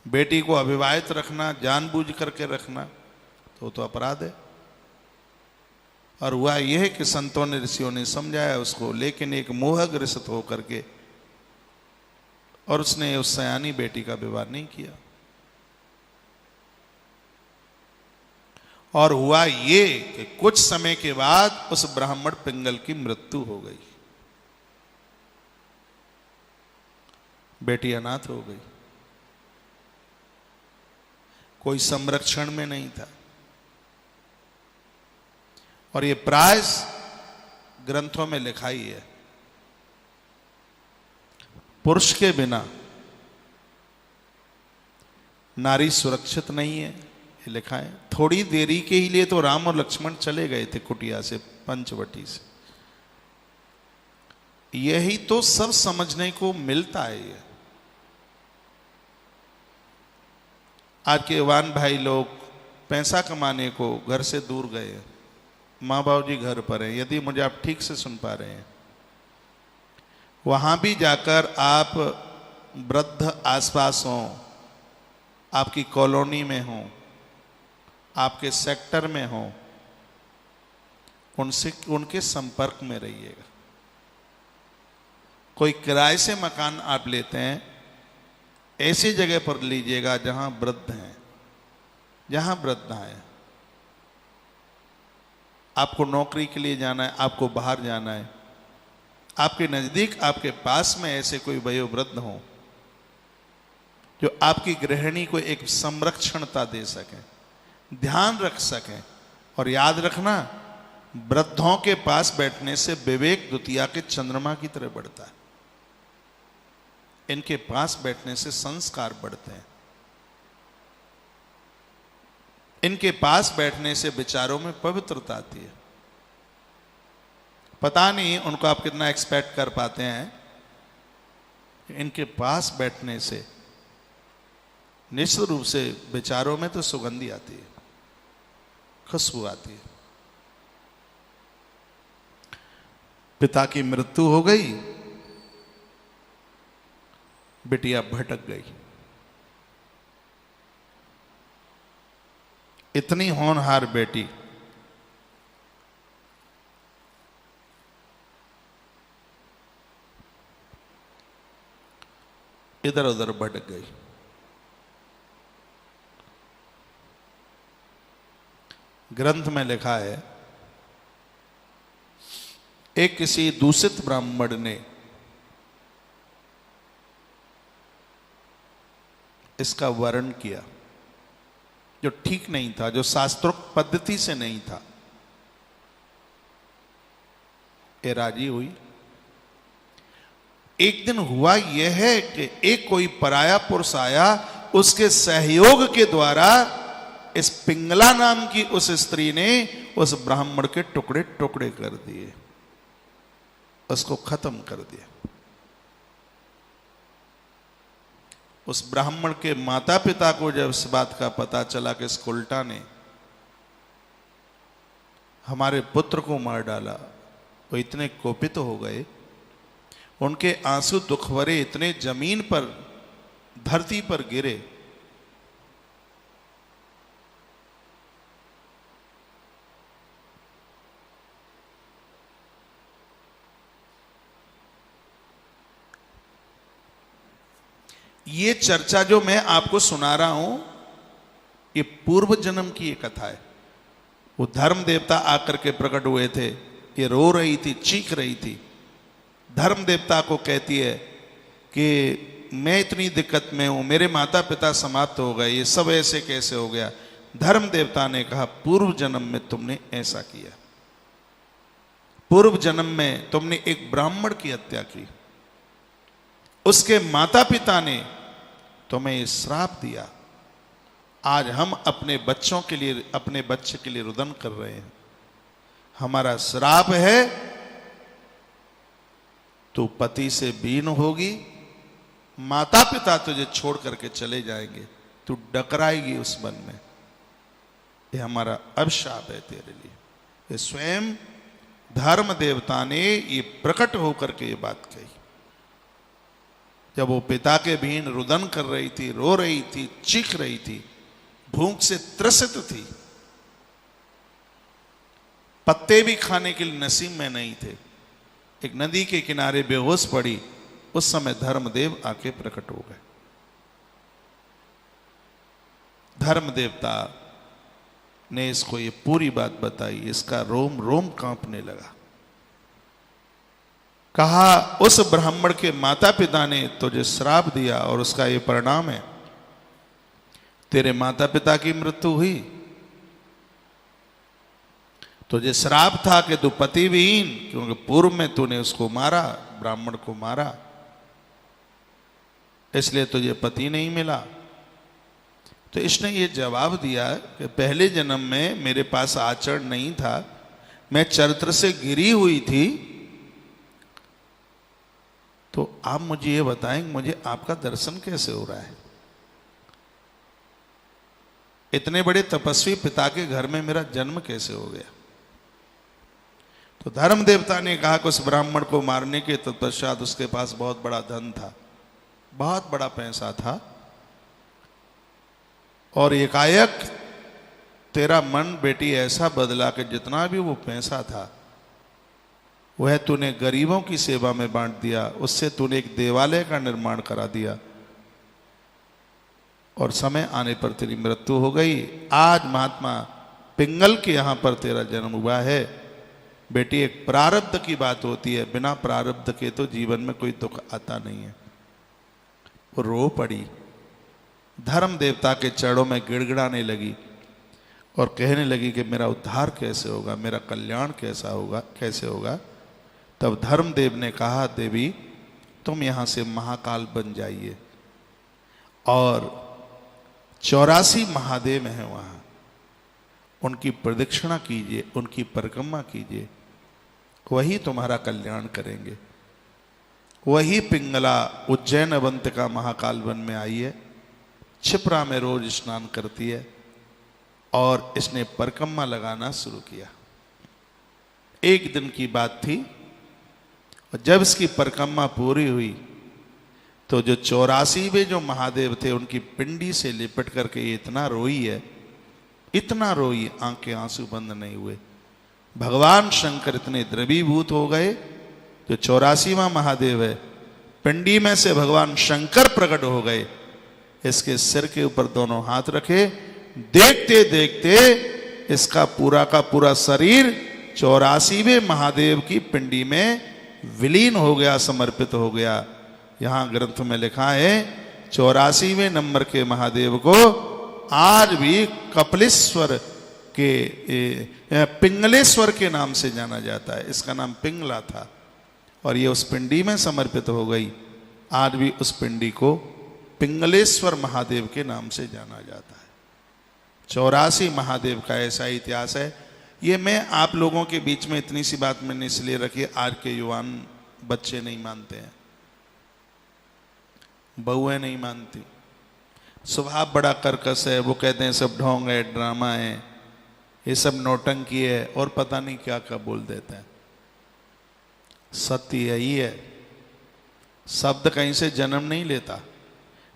बेटी को अविवाहित रखना, जानबूझ करके रखना, तो अपराध है। और हुआ यह कि संतों ने, ऋषियों ने समझाया उसको, लेकिन एक मोहग्रस्त होकर के, और उसने उस सयानी बेटी का विवाह नहीं किया। और हुआ ये कि कुछ समय के बाद उस ब्राह्मण पिंगल की मृत्यु हो गई, बेटी अनाथ हो गई, कोई संरक्षण में नहीं था। और ये प्राय ग्रंथों में लिखा ही है, पुरुष के बिना नारी सुरक्षित नहीं है, ये लिखा है। थोड़ी देरी के ही लिए तो राम और लक्ष्मण चले गए थे कुटिया से, पंचवटी से। यही तो सब समझने को मिलता है। ये आज के जवान भाई लोग पैसा कमाने को घर से दूर गए, माँ बाप जी घर पर हैं, यदि मुझे आप ठीक से सुन पा रहे हैं, वहां भी जाकर आप वृद्ध आसपास हों, आपकी कॉलोनी में हों, आपके सेक्टर में हों, उनसे, उनके संपर्क में रहिएगा। कोई किराए से मकान आप लेते हैं, ऐसी जगह पर लीजिएगा जहां वृद्ध हैं, जहां वृद्ध हैं। आपको नौकरी के लिए जाना है, आपको बाहर जाना है, आपके नजदीक, आपके पास में ऐसे कोई वयोवृद्ध हो जो आपकी गृहिणी को एक संरक्षणता दे सकें, ध्यान रख सकें। और याद रखना, वृद्धों के पास बैठने से विवेक द्वितीया के चंद्रमा की तरह बढ़ता है। इनके पास बैठने से संस्कार बढ़ते हैं। इनके पास बैठने से विचारों में पवित्रता आती है। पता नहीं उनको आप कितना एक्सपेक्ट कर पाते हैं। इनके पास बैठने से निश्चित रूप से विचारों में तो सुगंधी आती है, खुशबू आती है। पिता की मृत्यु हो गई, बिटिया भटक गई। इतनी होनहार बेटी इधर उधर भटक गई। ग्रंथ में लिखा है, एक किसी दूषित ब्राह्मण ने इसका वर्णन किया, जो ठीक नहीं था, जो शास्त्रोक्त पद्धति से नहीं था। ये राजी हुई। एक दिन हुआ यह है कि एक कोई पराया पुरुष आया, उसके सहयोग के द्वारा इस पिंगला नाम की उस स्त्री ने उस ब्राह्मण के टुकड़े टुकड़े कर दिए, उसको खत्म कर दिया। उस ब्राह्मण के माता पिता को जब इस बात का पता चला कि इस उल्टा ने हमारे पुत्र को मार डाला, वो इतने कोपित हो गए, उनके आंसू दुख भरे इतने जमीन पर, धरती पर गिरे। ये चर्चा जो मैं आपको सुना रहा हूं, ये पूर्व जन्म की एक कथा है। वो धर्म देवता आकर के प्रकट हुए थे, ये रो रही थी, चीख रही थी। धर्म देवता को कहती है कि मैं इतनी दिक्कत में हूं, मेरे माता पिता समाप्त हो गए, ये सब ऐसे कैसे हो गया? धर्म देवता ने कहा, पूर्व जन्म में तुमने ऐसा किया, पूर्व जन्म में तुमने एक ब्राह्मण की हत्या की, उसके माता पिता ने तुम्हें श्राप दिया। आज हम अपने बच्चों के लिए, अपने बच्चे के लिए रुदन कर रहे हैं। हमारा श्राप है, तू पति से बीन होगी, माता पिता तुझे छोड़ करके चले जाएंगे, तू डकराएगी उस वन में। ये हमारा अभिशाप है तेरे लिए। ये स्वयं धर्म देवता ने ये प्रकट होकर के ये बात कही। जब वो पिता के बीन रुदन कर रही थी, रो रही थी, चीख रही थी, भूख से त्रसित थी, पत्ते भी खाने के लिए नसीब में नहीं थे, एक नदी के किनारे बेहोश पड़ी, उस समय धर्मदेव आके प्रकट हो गए। धर्म देवता ने इसको ये पूरी बात बताई, इसका रोम रोम कांपने लगा। कहा, उस ब्राह्मण के माता पिता ने तुझे श्राप दिया और उसका ये परिणाम है, तेरे माता पिता की मृत्यु हुई, तुझे श्राप था कि तू पति विहीन, क्योंकि पूर्व में तूने उसको मारा, ब्राह्मण को मारा, इसलिए तुझे पति नहीं मिला। तो इसने ये जवाब दिया कि पहले जन्म में मेरे पास आचरण नहीं था, मैं चरित्र से गिरी हुई थी। तो आप मुझे ये बताएं, मुझे आपका दर्शन कैसे हो रहा है? इतने बड़े तपस्वी पिता के घर में मेरा जन्म कैसे हो गया? तो धर्म देवता ने कहा कि उस ब्राह्मण को मारने के तत्पश्चात उसके पास बहुत बड़ा धन था, बहुत बड़ा पैसा था, और एकाएक तेरा मन बेटी ऐसा बदला कि जितना भी वो पैसा था वह तूने गरीबों की सेवा में बांट दिया, उससे तूने एक देवालय का निर्माण करा दिया, और समय आने पर तेरी मृत्यु हो गई। आज महात्मा पिंगल के यहां पर तेरा जन्म हुआ है। बेटी, एक प्रारब्ध की बात होती है, बिना प्रारब्ध के तो जीवन में कोई दुख आता नहीं है। वो रो पड़ी, धर्म देवता के चरणों में गिड़गिड़ाने लगी और कहने लगी कि मेरा उद्धार कैसे होगा, मेरा कल्याण कैसा होगा, कैसे होगा? तब धर्मदेव ने कहा, देवी तुम यहां से महाकाल बन जाइए और 84 महादेव हैं वहां, उनकी प्रदक्षिणा कीजिए, उनकी परिक्रमा कीजिए, वही तुम्हारा कल्याण करेंगे। वही पिंगला उज्जैन अवंतिका महाकाल वन में आई है, क्षिप्रा में रोज स्नान करती है, और इसने परिक्रमा लगाना शुरू किया। एक दिन की बात थी, और जब इसकी परिक्रमा पूरी हुई तो जो 84वें जो महादेव थे उनकी पिंडी से लिपट करके ये इतना रोई है, इतना रोई, आंखें आंसू बंद नहीं हुए। भगवान शंकर इतने द्रवीभूत हो गए, जो 84वां महादेव है पिंडी में से भगवान शंकर प्रकट हो गए, इसके सिर के ऊपर दोनों हाथ रखे, देखते देखते इसका पूरा का पूरा शरीर 84वें महादेव की पिंडी में विलीन हो गया, समर्पित हो गया। यहां ग्रंथ में लिखा है 84वें नंबर के महादेव को आज भी कपिलेश्वर के पिंगलेश्वर के नाम से जाना जाता है। इसका नाम पिंगला था और ये उस पिंडी में समर्पित हो गई। आज भी उस पिंडी को पिंगलेश्वर महादेव के नाम से जाना जाता है। 84 महादेव का ऐसा इतिहास है। ये मैं आप लोगों के बीच में इतनी सी बात मैंने इसलिए रखी, आज के युवान बच्चे नहीं मानते हैं, बहुएं नहीं मानती, स्वभाव बड़ा कर्कश है, वो कहते हैं सब ढोंग है, ड्रामा है, ये सब नौटंकी है, और पता नहीं क्या क्या बोल देते हैं। सत्य यही है, शब्द कहीं से जन्म नहीं लेता,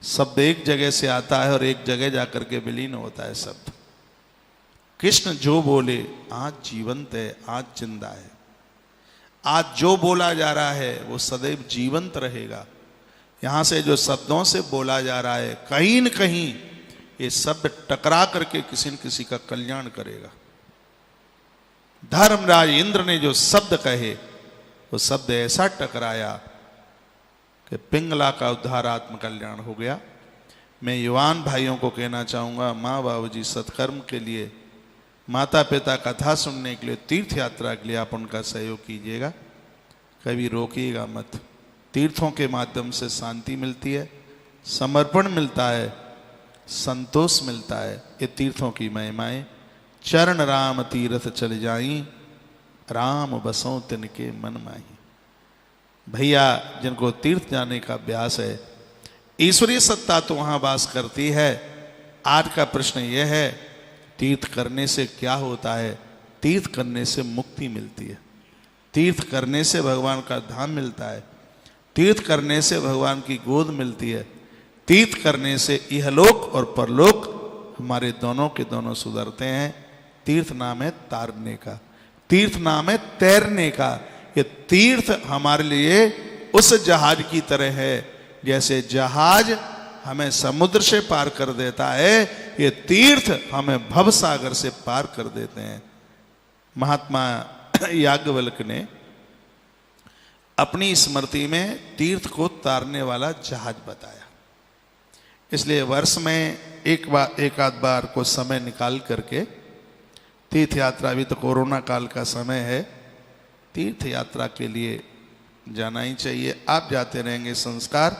शब्द एक जगह से आता है और एक जगह जाकर के विलीन होता है शब्द। कृष्ण जो बोले आज जीवंत है, आज जिंदा है। आज जो बोला जा रहा है वो सदैव जीवंत रहेगा। यहां से जो शब्दों से बोला जा रहा है, कहीं न कहीं ये शब्द टकरा करके किसी न किसी का कल्याण करेगा। धर्मराज इंद्र ने जो शब्द कहे वो शब्द ऐसा टकराया कि पिंगला का उद्धार आत्म कल्याण हो गया। मैं युवान भाइयों को कहना चाहूँगा, माँ बाबूजी सत्कर्म के लिए, माता पिता कथा सुनने के लिए, तीर्थ यात्रा के लिए आप उनका सहयोग कीजिएगा, कभी रोकिएगा मत। तीर्थों के माध्यम से शांति मिलती है, समर्पण मिलता है, संतोष मिलता है। ये तीर्थों की महिमाएं। चरण राम तीर्थ चल जाई, राम बसों तिनके मन माही। भैया जिनको तीर्थ जाने का अभ्यास है, ईश्वरीय सत्ता तो वहां वास करती है। आज का प्रश्न यह है, तीर्थ करने से क्या होता है? तीर्थ करने से मुक्ति मिलती है, तीर्थ करने से भगवान का धाम मिलता है, तीर्थ करने से भगवान की गोद मिलती है, तीर्थ करने से इहलोक और परलोक हमारे दोनों के दोनों सुधरते हैं। तीर्थ नाम है तारने का, तीर्थ नाम है तैरने का। ये तीर्थ हमारे लिए उस जहाज की तरह है, जैसे जहाज हमें समुद्र से पार कर देता है, ये तीर्थ हमें भव सागर से पार कर देते हैं। महात्मा याज्ञवल्क्य ने अपनी स्मृति में तीर्थ को तारने वाला जहाज बताया। इसलिए वर्ष में एक आध बार को समय निकाल करके तीर्थ यात्रा, अभी तो कोरोना काल का समय है, तीर्थ यात्रा के लिए जाना ही चाहिए। आप जाते रहेंगे, संस्कार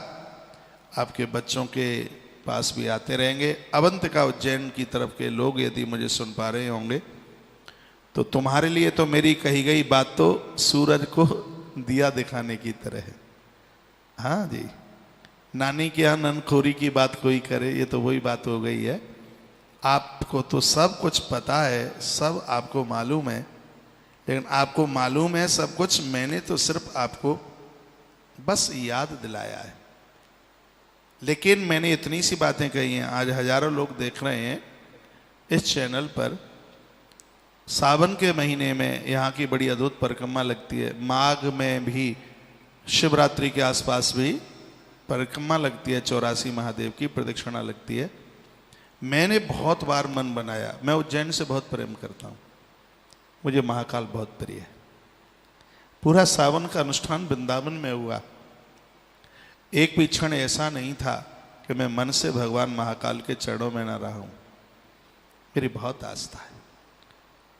आपके बच्चों के पास भी आते रहेंगे। अवंतिका उज्जैन की तरफ के लोग यदि मुझे सुन पा रहे होंगे तो तुम्हारे लिए तो मेरी कही गई बात तो सूरज को दिया दिखाने की तरह है। हाँ जी, नानी के यहाँ ननखोरी की बात कोई करे, ये तो वही बात हो गई है। आपको तो सब कुछ पता है, सब आपको मालूम है, लेकिन आपको मालूम है सब कुछ, मैंने तो सिर्फ आपको बस याद दिलाया है। लेकिन मैंने इतनी सी बातें कही हैं, आज हजारों लोग देख रहे हैं इस चैनल पर। सावन के महीने में यहाँ की बड़ी अद्भुत परिक्रमा लगती है, माघ में भी शिवरात्रि के आसपास भी परिक्रमा लगती है, 84 महादेव की प्रदक्षिणा लगती है। मैंने बहुत बार मन बनाया, मैं उज्जैन से बहुत प्रेम करता हूँ, मुझे महाकाल बहुत प्रिय है। पूरा सावन का अनुष्ठान वृंदावन में हुआ, एक भी क्षण ऐसा नहीं था कि मैं मन से भगवान महाकाल के चरणों में न रहा हूं। मेरी बहुत आस्था है,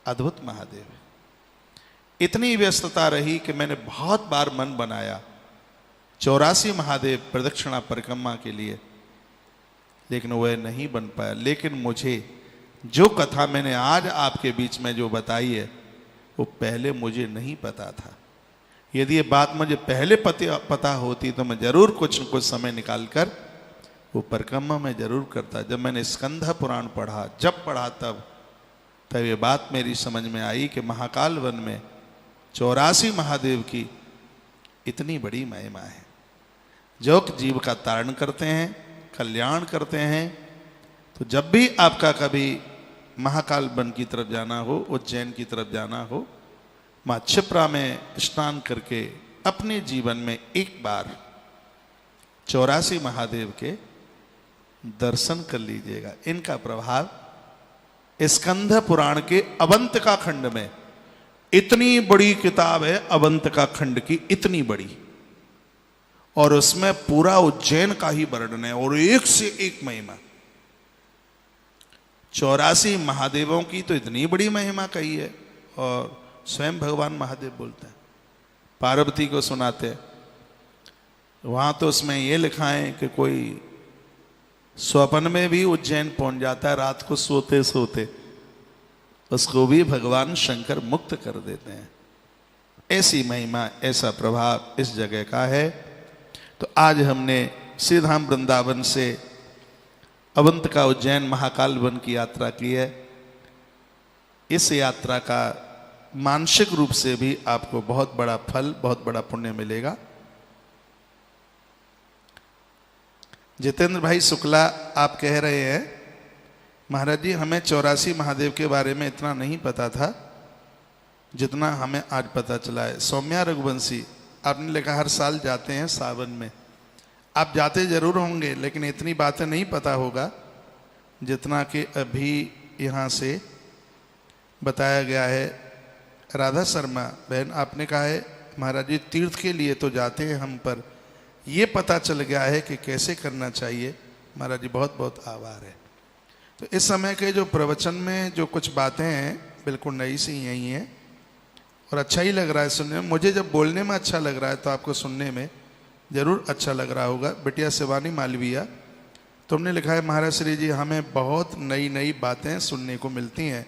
अद्भुत महादेव है। इतनी व्यस्तता रही कि मैंने बहुत बार मन बनाया 84 महादेव प्रदक्षिणा परिक्रमा के लिए, लेकिन वह नहीं बन पाया। लेकिन मुझे जो कथा मैंने आज आपके बीच में जो बताई है, वो पहले मुझे नहीं पता था। यदि ये बात मुझे पहले पता होती तो मैं जरूर कुछ न कुछ समय निकालकर वो परिक्रमा में जरूर करता। जब मैंने स्कंध पुराण पढ़ा, जब पढ़ा तब ये बात मेरी समझ में आई कि महाकाल वन में 84 महादेव की इतनी बड़ी महिमा है, जो जीव का तारण करते हैं, कल्याण करते हैं। तो जब भी आपका कभी महाकाल वन की तरफ जाना हो, उज्जैन की तरफ जाना हो, माँ क्षिप्रा में स्नान करके अपने जीवन में एक बार 84 महादेव के दर्शन कर लीजिएगा। इनका प्रभाव स्कंध पुराण के अवंतिका खंड में, इतनी बड़ी किताब है अवंतिका खंड की, इतनी बड़ी, और उसमें पूरा उज्जैन का ही वर्णन है और एक से एक महिमा। 84 महादेवों की तो इतनी बड़ी महिमा कही है, और स्वयं भगवान महादेव बोलते हैं, पार्वती को सुनाते हैं। वहां तो उसमें ये लिखा है कि कोई स्वप्न में भी उज्जैन पहुंच जाता है, रात को सोते सोते उसको भी भगवान शंकर मुक्त कर देते हैं। ऐसी महिमा, ऐसा प्रभाव इस जगह का है। तो आज हमने श्रीधाम वृंदावन से अवंतिका उज्जैन महाकाल वन की यात्रा की है। इस यात्रा का मानसिक रूप से भी आपको बहुत बड़ा फल, बहुत बड़ा पुण्य मिलेगा। जितेंद्र भाई शुक्ला आप कह रहे हैं, महाराज जी हमें 84 महादेव के बारे में इतना नहीं पता था जितना हमें आज पता चला है। सौम्या रघुवंशी, आपने लिखा हर साल जाते हैं सावन में। आप जाते जरूर होंगे, लेकिन इतनी बातें नहीं पता होगा जितना कि अभी यहाँ से बताया गया है। राधा शर्मा बहन, आपने कहा है महाराज जी तीर्थ के लिए तो जाते हैं हम, पर ये पता चल गया है कि कैसे करना चाहिए। महाराज जी बहुत बहुत आभार है। तो इस समय के जो प्रवचन में जो कुछ बातें हैं बिल्कुल नई सी यही हैं और अच्छा ही लग रहा है सुनने में। मुझे जब बोलने में अच्छा लग रहा है तो आपको सुनने में जरूर अच्छा लग रहा होगा। बिटिया शिवानी मालवीया, तुमने लिखा है महाराज श्री जी हमें बहुत नई नई बातें सुनने को मिलती हैं।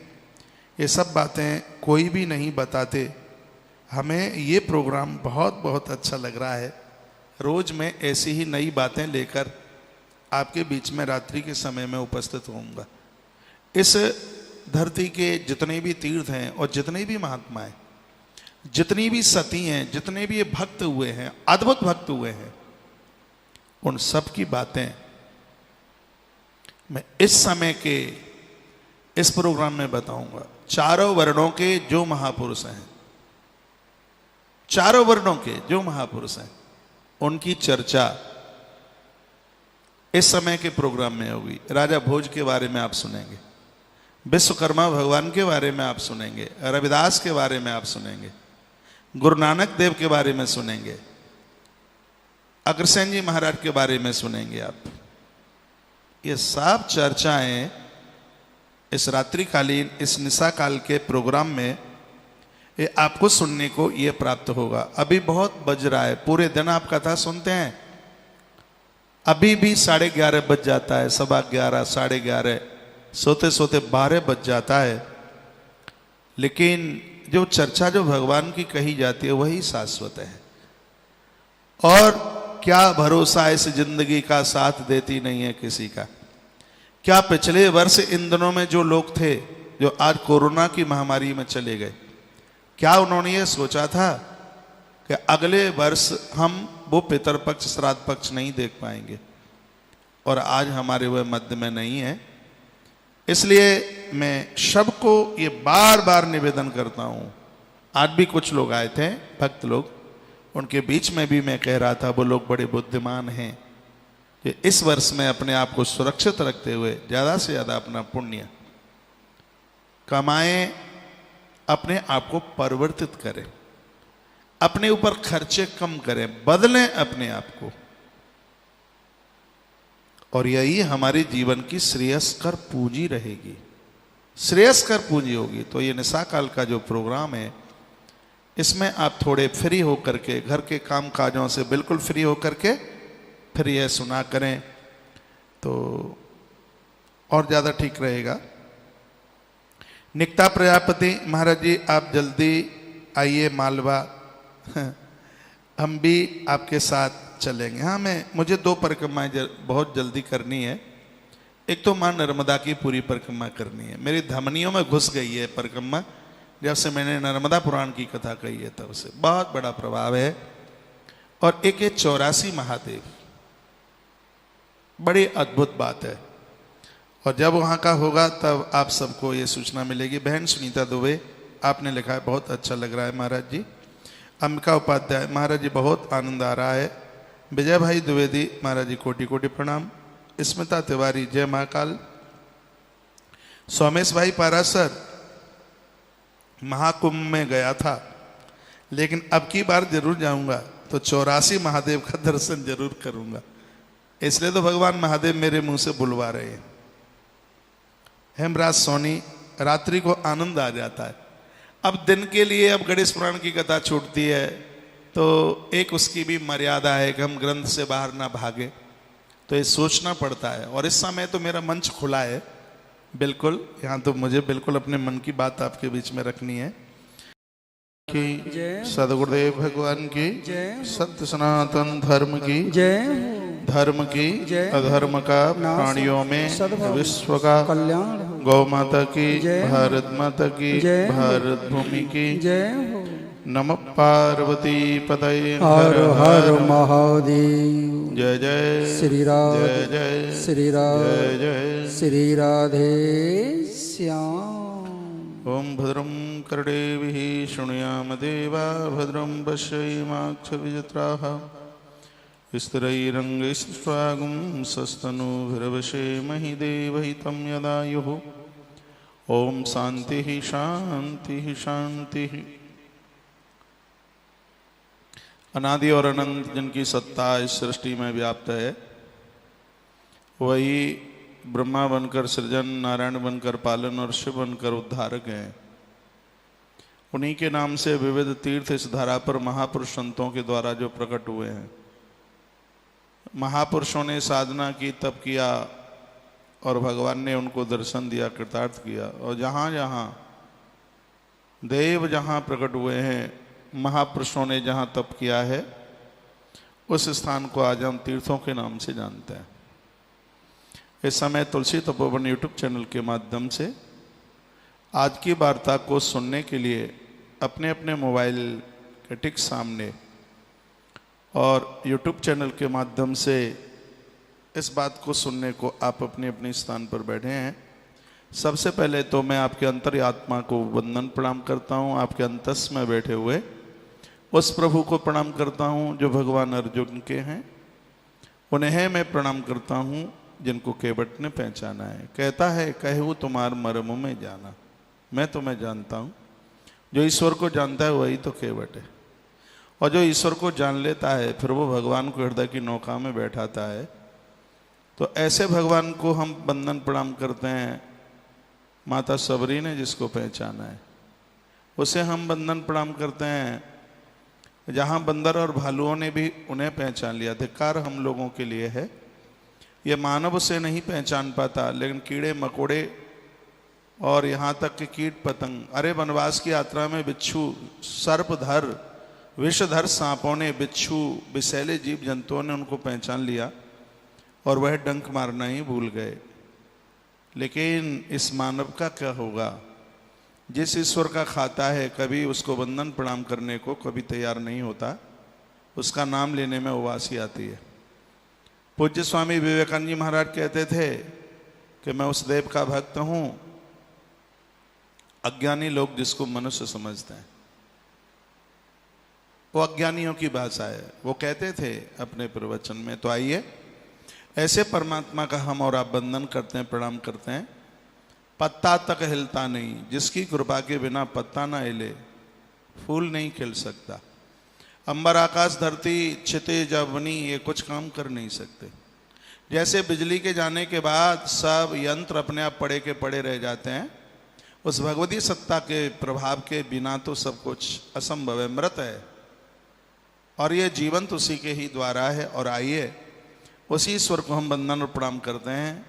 ये सब बातें कोई भी नहीं बताते। हमें ये प्रोग्राम बहुत बहुत अच्छा लग रहा है। रोज मैं ऐसी ही नई बातें लेकर आपके बीच में रात्रि के समय में उपस्थित होऊंगा। इस धरती के जितने भी तीर्थ हैं और जितने भी महात्मा हैं, जितनी भी सती हैं, जितने भी ये भक्त हुए हैं, अद्भुत भक्त हुए हैं, उन सब की बातें मैं इस समय के इस प्रोग्राम में बताऊंगा। चारों वर्णों के जो महापुरुष हैं, चारों वर्णों के जो महापुरुष हैं, उनकी चर्चा इस समय के प्रोग्राम में होगी। राजा भोज के बारे में आप सुनेंगे, विश्वकर्मा भगवान के बारे में आप सुनेंगे, रविदास के बारे में आप सुनेंगे, गुरु नानक देव के बारे में सुनेंगे, अग्रसेन जी महाराज के बारे में सुनेंगे आप। ये सब चर्चाएं इस रात्रिकालीन इस निशा काल के प्रोग्राम में ये आपको सुनने को ये प्राप्त होगा। अभी बहुत बज रहा है, पूरे दिन आप कथा सुनते हैं, अभी भी 11:30 बज जाता है, 11:15, 11:30, सोते सोते 12 बज जाता है। लेकिन जो चर्चा जो भगवान की कही जाती है वही शाश्वत है। और क्या भरोसा इस जिंदगी का साथ देती नहीं है किसी का। क्या पिछले वर्ष इन दिनों में जो लोग थे जो आज कोरोना की महामारी में चले गए, क्या उन्होंने ये सोचा था कि अगले वर्ष हम वो पितरपक्ष श्राद्ध पक्ष नहीं देख पाएंगे, और आज हमारे वह मध्य में नहीं है। इसलिए मैं सबको ये बार बार निवेदन करता हूं। आज भी कुछ लोग आए थे, भक्त लोग, उनके बीच में भी मैं कह रहा था वो लोग बड़े बुद्धिमान हैं कि इस वर्ष में अपने आप को सुरक्षित रखते हुए ज्यादा से ज्यादा अपना पुण्य कमाएं, अपने आप को परिवर्तित करें, अपने ऊपर खर्चे कम करें, बदलें अपने आप को, और यही हमारे जीवन की श्रेयस्कर पूंजी रहेगी, श्रेयस्कर पूंजी होगी। तो ये निशा काल का जो प्रोग्राम है, इसमें आप थोड़े फ्री होकर के, घर के काम काजों से बिल्कुल फ्री होकर के फिर यह सुना करें तो और ज़्यादा ठीक रहेगा। निकता प्रजापति महाराज जी आप जल्दी आइए मालवा, हम भी आपके साथ चलेंगे। हाँ, मुझे 2 परिक्रमाएं बहुत जल्दी करनी है। एक तो मां नर्मदा की पूरी परिक्रमा करनी है, मेरी धमनियों में घुस गई है परिक्रमा। जब से मैंने नर्मदा पुराण की कथा कही है तब से बहुत बड़ा प्रभाव है। और एक है 84 महादेव, बड़ी अद्भुत बात है। और जब वहाँ का होगा तब आप सबको ये सूचना मिलेगी। बहन सुनीता दुबे आपने लिखा है बहुत अच्छा लग रहा है महाराज जी। अंबिका उपाध्याय महाराज जी बहुत आनंद आ रहा है। विजय भाई द्विवेदी महाराज जी कोटि कोटि प्रणाम। स्मिता तिवारी जय महाकाल। सोमेश भाई पारासर महाकुंभ में गया था लेकिन अब की बार जरूर जाऊंगा तो 84 महादेव का दर्शन जरूर करूंगा, इसलिए तो भगवान महादेव मेरे मुंह से बुलवा रहे हैं। हेमराज सोनी रात्रि को आनंद आ जाता है। अब दिन के लिए अब गणेश पुराण की कथा छूटती है तो एक उसकी भी मर्यादा है कि हम ग्रंथ से बाहर ना भागे, तो ये सोचना पड़ता है। और इस समय तो मेरा मंच खुला है बिल्कुल, यहाँ तो मुझे बिल्कुल अपने मन की बात आपके बीच में रखनी है कि सदगुरुदेव भगवान की सत्य सनातन धर्म की धर्म की अधर्म का प्राणियों में विश्व का कल्याण, गौ माता की, भारत माता की, भारत भूमि की। नमः पार्वती पतये हर हर महादेव। जय जय श्री राम, जय जय श्री राम, जय जय श्री राधे श्याम। ओम भद्रं कर्णेभिः शृणुयाम देवा भद्रं पश्येमाक्षभिजत्राः स्थिरैरङ्गैस्त्वागुं सस्तनूभिर्वशेमहि देवहितं यदायुः। ओम शांति शांति शांति। अनादि और अनंत जिनकी सत्ता इस सृष्टि में व्याप्त है, वही ब्रह्मा बनकर सृजन, नारायण बनकर पालन और शिव बनकर उद्धारक हैं। उन्हीं के नाम से विविध तीर्थ इस धरा पर महापुरुष संतों के द्वारा जो प्रकट हुए हैं। महापुरुषों ने साधना की, तप किया और भगवान ने उनको दर्शन दिया, कृतार्थ किया। और जहाँ जहाँ देव जहाँ प्रकट हुए हैं, महापुरुषों ने जहाँ तप किया है, उस स्थान को आज हम तीर्थों के नाम से जानते हैं। इस समय तुलसी तपोवन यूट्यूब चैनल के माध्यम से आज की वार्ता को सुनने के लिए अपने अपने मोबाइल के ठीक सामने और यूट्यूब चैनल के माध्यम से इस बात को सुनने को आप अपने अपने स्थान पर बैठे हैं। सबसे पहले तो मैं आपके अंतर्यात्मा को वंदन प्रणाम करता हूँ। आपके अंतस में बैठे हुए उस प्रभु को प्रणाम करता हूँ जो भगवान अर्जुन के हैं। उन्हें मैं प्रणाम करता हूँ जिनको केवट ने पहचाना है। कहता है कहूँ तुम्हार मर्म में जाना, मैं तुम्हें जानता हूँ। जो ईश्वर को जानता है वही तो केवट है। और जो ईश्वर को जान लेता है फिर वो भगवान को हृदय की नौका में बैठाता है। तो ऐसे भगवान को हम वंदन प्रणाम करते हैं। माता सबरी ने जिसको पहचाना है उसे हम वंदन प्रणाम करते हैं। जहाँ बंदर और भालुओं ने भी उन्हें पहचान लिया। धिक्कार हम लोगों के लिए है, ये मानव उसे नहीं पहचान पाता, लेकिन कीड़े मकोड़े और यहाँ तक कि कीट पतंग, अरे वनवास की यात्रा में बिच्छू, सर्पधर, विषधर सांपों ने, बिच्छू, विषैले जीव जंतुओं ने उनको पहचान लिया और वह डंक मारना ही भूल गए। लेकिन इस मानव का क्या होगा जिस ईश्वर का खाता है, कभी उसको वंदन प्रणाम करने को कभी तैयार नहीं होता, उसका नाम लेने में उबासी आती है। पूज्य स्वामी विवेकानंद जी महाराज कहते थे कि मैं उस देव का भक्त हूँ, अज्ञानी लोग जिसको मनुष्य समझते हैं। वो अज्ञानियों की भाषा है, वो कहते थे अपने प्रवचन में। तो आइए ऐसे परमात्मा का हम और आप वंदन करते हैं, प्रणाम करते हैं। पत्ता तक हिलता नहीं, जिसकी कृपा के बिना पत्ता ना हिले फूल नहीं खिल सकता। अंबर आकाश धरती क्षितिज अवनी ये कुछ काम कर नहीं सकते। जैसे बिजली के जाने के बाद सब यंत्र अपने आप पड़े के पड़े रह जाते हैं, उस भगवती सत्ता के प्रभाव के बिना तो सब कुछ असंभव है, मृत है। और ये जीवंत उसी के ही द्वारा है। और आइए उसी ईश्वर को हम वंदन और प्रणाम करते हैं।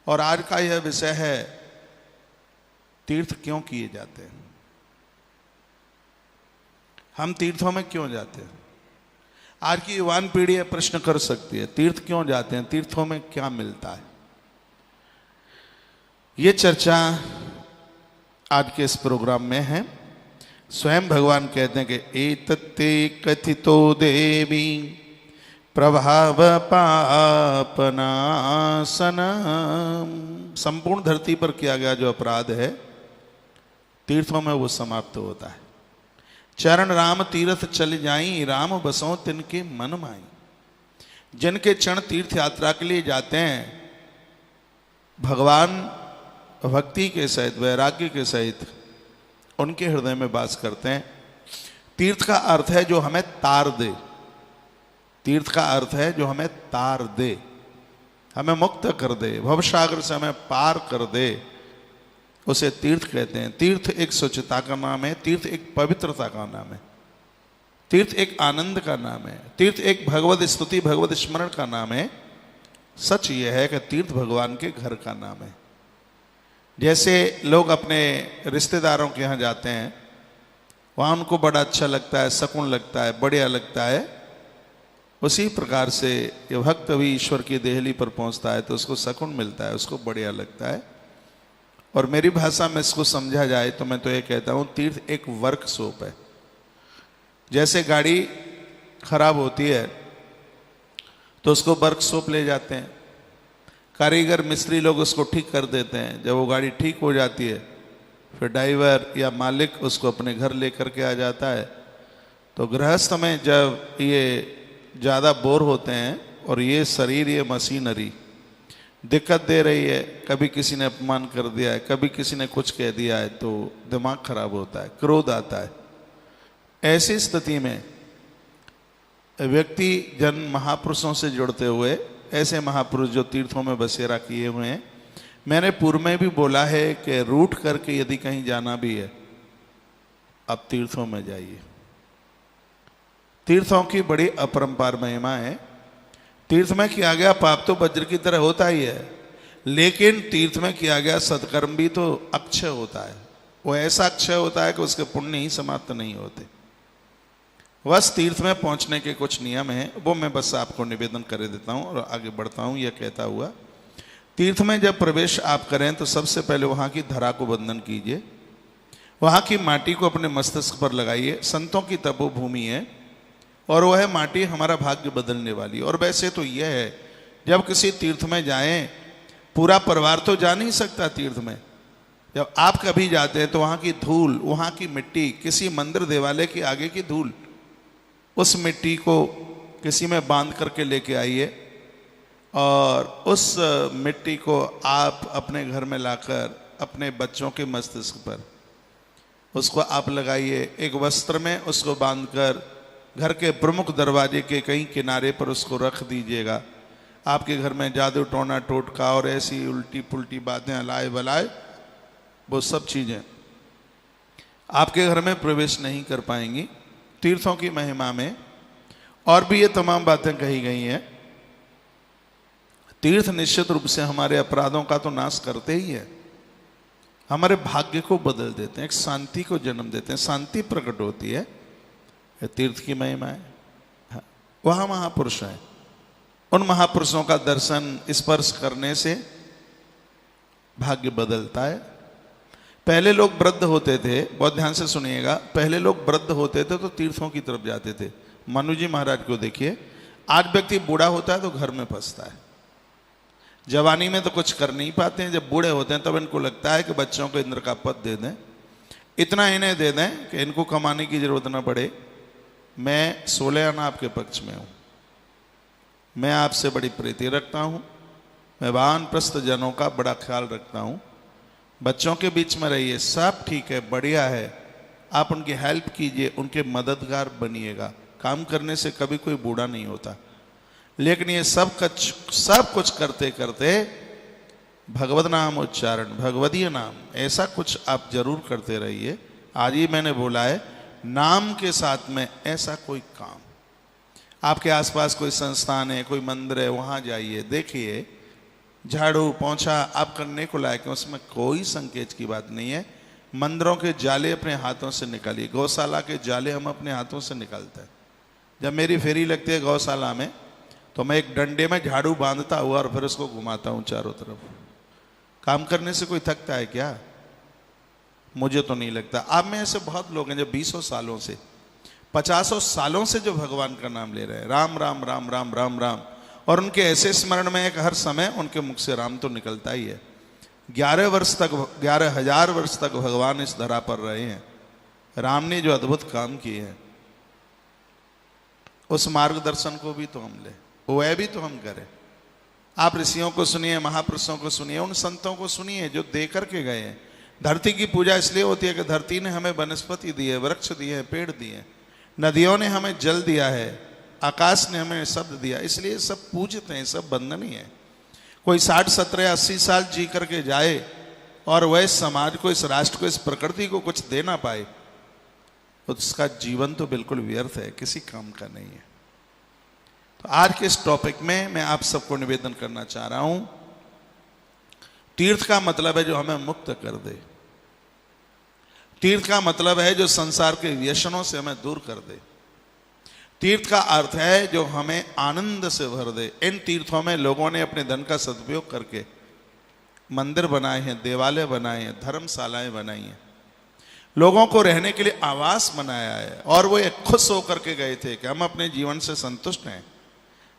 और आज का यह विषय है तीर्थ क्यों किए जाते हैं, हम तीर्थों में क्यों जाते हैं। आज की युवान पीढ़ी प्रश्न कर सकती है तीर्थ क्यों जाते हैं, तीर्थों में क्या मिलता है। ये चर्चा आज के इस प्रोग्राम में है। स्वयं भगवान कहते हैं कि एतत्ते कथितो देवी प्रभाव पापनाशन। संपूर्ण धरती पर किया गया जो अपराध है तीर्थों में वो समाप्त होता है। चरण राम तीर्थ चल जाई, राम बसों तिनके मन माई। जिनके चरण तीर्थ यात्रा के लिए जाते हैं, भगवान भक्ति के सहित, वैराग्य के सहित उनके हृदय में वास करते हैं। तीर्थ का अर्थ है जो हमें तार दे। तीर्थ का अर्थ है जो हमें तार दे, हमें मुक्त कर दे, भवसागर से हमें पार कर दे, उसे तीर्थ कहते हैं। तीर्थ एक स्वच्छता का नाम है, तीर्थ एक पवित्रता का नाम है, तीर्थ एक आनंद का नाम है, तीर्थ एक भगवत स्तुति, भगवत स्मरण का नाम है। सच यह है कि तीर्थ भगवान के घर का नाम है। जैसे लोग अपने रिश्तेदारों के यहाँ जाते हैं, वहाँ उनको बड़ा अच्छा लगता है, सुकून लगता है, बढ़िया लगता है। उसी प्रकार से ये भक्त भी ईश्वर की देहली पर पहुँचता है तो उसको सुकून मिलता है, उसको बढ़िया लगता है। और मेरी भाषा में इसको समझा जाए तो मैं तो ये कहता हूँ तीर्थ एक वर्कशॉप है। जैसे गाड़ी खराब होती है तो उसको वर्कशॉप ले जाते हैं, कारीगर मिस्त्री लोग उसको ठीक कर देते हैं। जब वो गाड़ी ठीक हो जाती है फिर ड्राइवर या मालिक उसको अपने घर लेकर के आ जाता है। तो गृहस्थ में जब ये ज़्यादा बोर होते हैं और ये शरीर, ये मशीनरी दिक्कत दे रही है, कभी किसी ने अपमान कर दिया है, कभी किसी ने कुछ कह दिया है, तो दिमाग खराब होता है, क्रोध आता है। ऐसी स्थिति में व्यक्ति जन महापुरुषों से जुड़ते हुए, ऐसे महापुरुष जो तीर्थों में बसेरा किए हुए हैं। मैंने पूर्व में भी बोला है कि रूट करके यदि कहीं जाना भी है, अब तीर्थों में जाइए। तीर्थों की बड़ी अपरंपार महिमा है। तीर्थ में किया गया पाप तो वज्र की तरह होता ही है, लेकिन तीर्थ में किया गया सत्कर्म भी तो अक्षय होता है। वो ऐसा अक्षय होता है कि उसके पुण्य ही समाप्त नहीं होते। बस तीर्थ में पहुंचने के कुछ नियम हैं, वो मैं बस आपको निवेदन कर देता हूं और आगे बढ़ता हूं। यह कहता हुआ, तीर्थ में जब प्रवेश आप करें तो सबसे पहले वहां की धरा को वंदन कीजिए, वहां की माटी को अपने मस्तिष्क पर लगाइए। संतों की तपोभूमि है और वह माटी हमारा भाग्य बदलने वाली। और वैसे तो यह है, जब किसी तीर्थ में जाएं, पूरा परिवार तो जा नहीं सकता तीर्थ में। जब आप कभी जाते हैं तो वहां की धूल, वहां की मिट्टी, किसी मंदिर देवालय के आगे की धूल, उस मिट्टी को किसी में बांध करके लेके आइए और उस मिट्टी को आप अपने घर में लाकर अपने बच्चों के मस्तिष्क पर उसको आप लगाइए। एक वस्त्र में उसको बांधकर घर के प्रमुख दरवाजे के कहीं किनारे पर उसको रख दीजिएगा। आपके घर में जादू टोना टोटका और ऐसी उल्टी पुल्टी बातें अलाए बलाए, वो सब चीज़ें आपके घर में प्रवेश नहीं कर पाएंगी। तीर्थों की महिमा में और भी ये तमाम बातें कही गई हैं। तीर्थ निश्चित रूप से हमारे अपराधों का तो नाश करते ही है, हमारे भाग्य को बदल देते हैं, एक शांति को जन्म देते हैं, शांति प्रकट होती है। ये तीर्थ की महिमा है। वहाँ महापुरुष हैं, उन महापुरुषों का दर्शन स्पर्श करने से भाग्य बदलता है। पहले लोग वृद्ध होते थे, बहुत ध्यान से सुनिएगा, पहले लोग वृद्ध होते थे तो तीर्थों की तरफ जाते थे। मनु जी महाराज को देखिए, आज व्यक्ति बूढ़ा होता है तो घर में फंसता है। जवानी में तो कुछ कर नहीं पाते हैं, जब बूढ़े होते हैं तब इनको लगता है कि बच्चों को इंद्र का पद दे दें, इतना इन्हें दे दें कि इनको कमाने की जरूरत ना पड़े। मैं 16 आना आपके पक्ष में हूँ, मैं आपसे बड़ी प्रीति रखता हूँ, मैं वानप्रस्थ जनों का बड़ा ख्याल रखता हूँ। बच्चों के बीच में रहिए, सब ठीक है, बढ़िया है, आप उनकी हेल्प कीजिए, उनके मददगार बनिएगा। काम करने से कभी कोई बूढ़ा नहीं होता, लेकिन ये सब कुछ करते करते भगवत नाम उच्चारण, भगवदीय नाम, ऐसा कुछ आप जरूर करते रहिए। आज ही मैंने बोला है, नाम के साथ में ऐसा कोई काम, आपके आसपास कोई संस्थान है, कोई मंदिर है, वहाँ जाइए, देखिए, झाड़ू पोंछा आप करने को लायक है, उसमें कोई संकेत की बात नहीं है। मंदिरों के जाले अपने हाथों से निकालिए, गौशाला के जाले हम अपने हाथों से निकालते हैं। जब मेरी फेरी लगती है गौशाला में तो मैं एक डंडे में झाड़ू बांधता हुआ और फिर उसको घुमाता हूँ चारों तरफ। काम करने से कोई थकता है क्या? मुझे तो नहीं लगता। आप में ऐसे बहुत लोग हैं जो 20 सालों से, 50 सालों से जो भगवान का नाम ले रहे हैं, राम राम राम राम राम राम, और उनके ऐसे स्मरण में एक हर समय उनके मुख से राम तो निकलता ही है। 11,000 वर्ष तक भगवान इस धरा पर रहे हैं। राम ने जो अद्भुत काम किए हैं, उस मार्गदर्शन को भी तो हम ले, वह भी तो हम करें। आप ऋषियों को सुनिए, महापुरुषों को सुनिए, उन संतों को सुनिए जो दे करके गए हैं। धरती की पूजा इसलिए होती है कि धरती ने हमें वनस्पति दी है, वृक्ष दिए हैं, पेड़ दिए हैं, नदियों ने हमें जल दिया है, आकाश ने हमें शब्द दिया, इसलिए सब पूजते हैं, सब बंधनी है। कोई 60, 70, 80 साल जी करके जाए और वह इस समाज को, इस राष्ट्र को, इस प्रकृति को कुछ दे ना पाए, तो उसका जीवन तो बिल्कुल व्यर्थ है, किसी काम का नहीं है। तो आज के इस टॉपिक में मैं आप सबको निवेदन करना चाह रहा हूं, तीर्थ का मतलब है जो हमें मुक्त कर दे। तीर्थ का मतलब है जो संसार के व्यसनों से हमें दूर कर दे। तीर्थ का अर्थ है जो हमें आनंद से भर दे। इन तीर्थों में लोगों ने अपने धन का सदुपयोग करके मंदिर बनाए हैं, देवालय बनाए हैं, धर्मशालाएं बनाई हैं, लोगों को रहने के लिए आवास बनाया है, और वो एक खुश होकर के गए थे कि हम अपने जीवन से संतुष्ट हैं।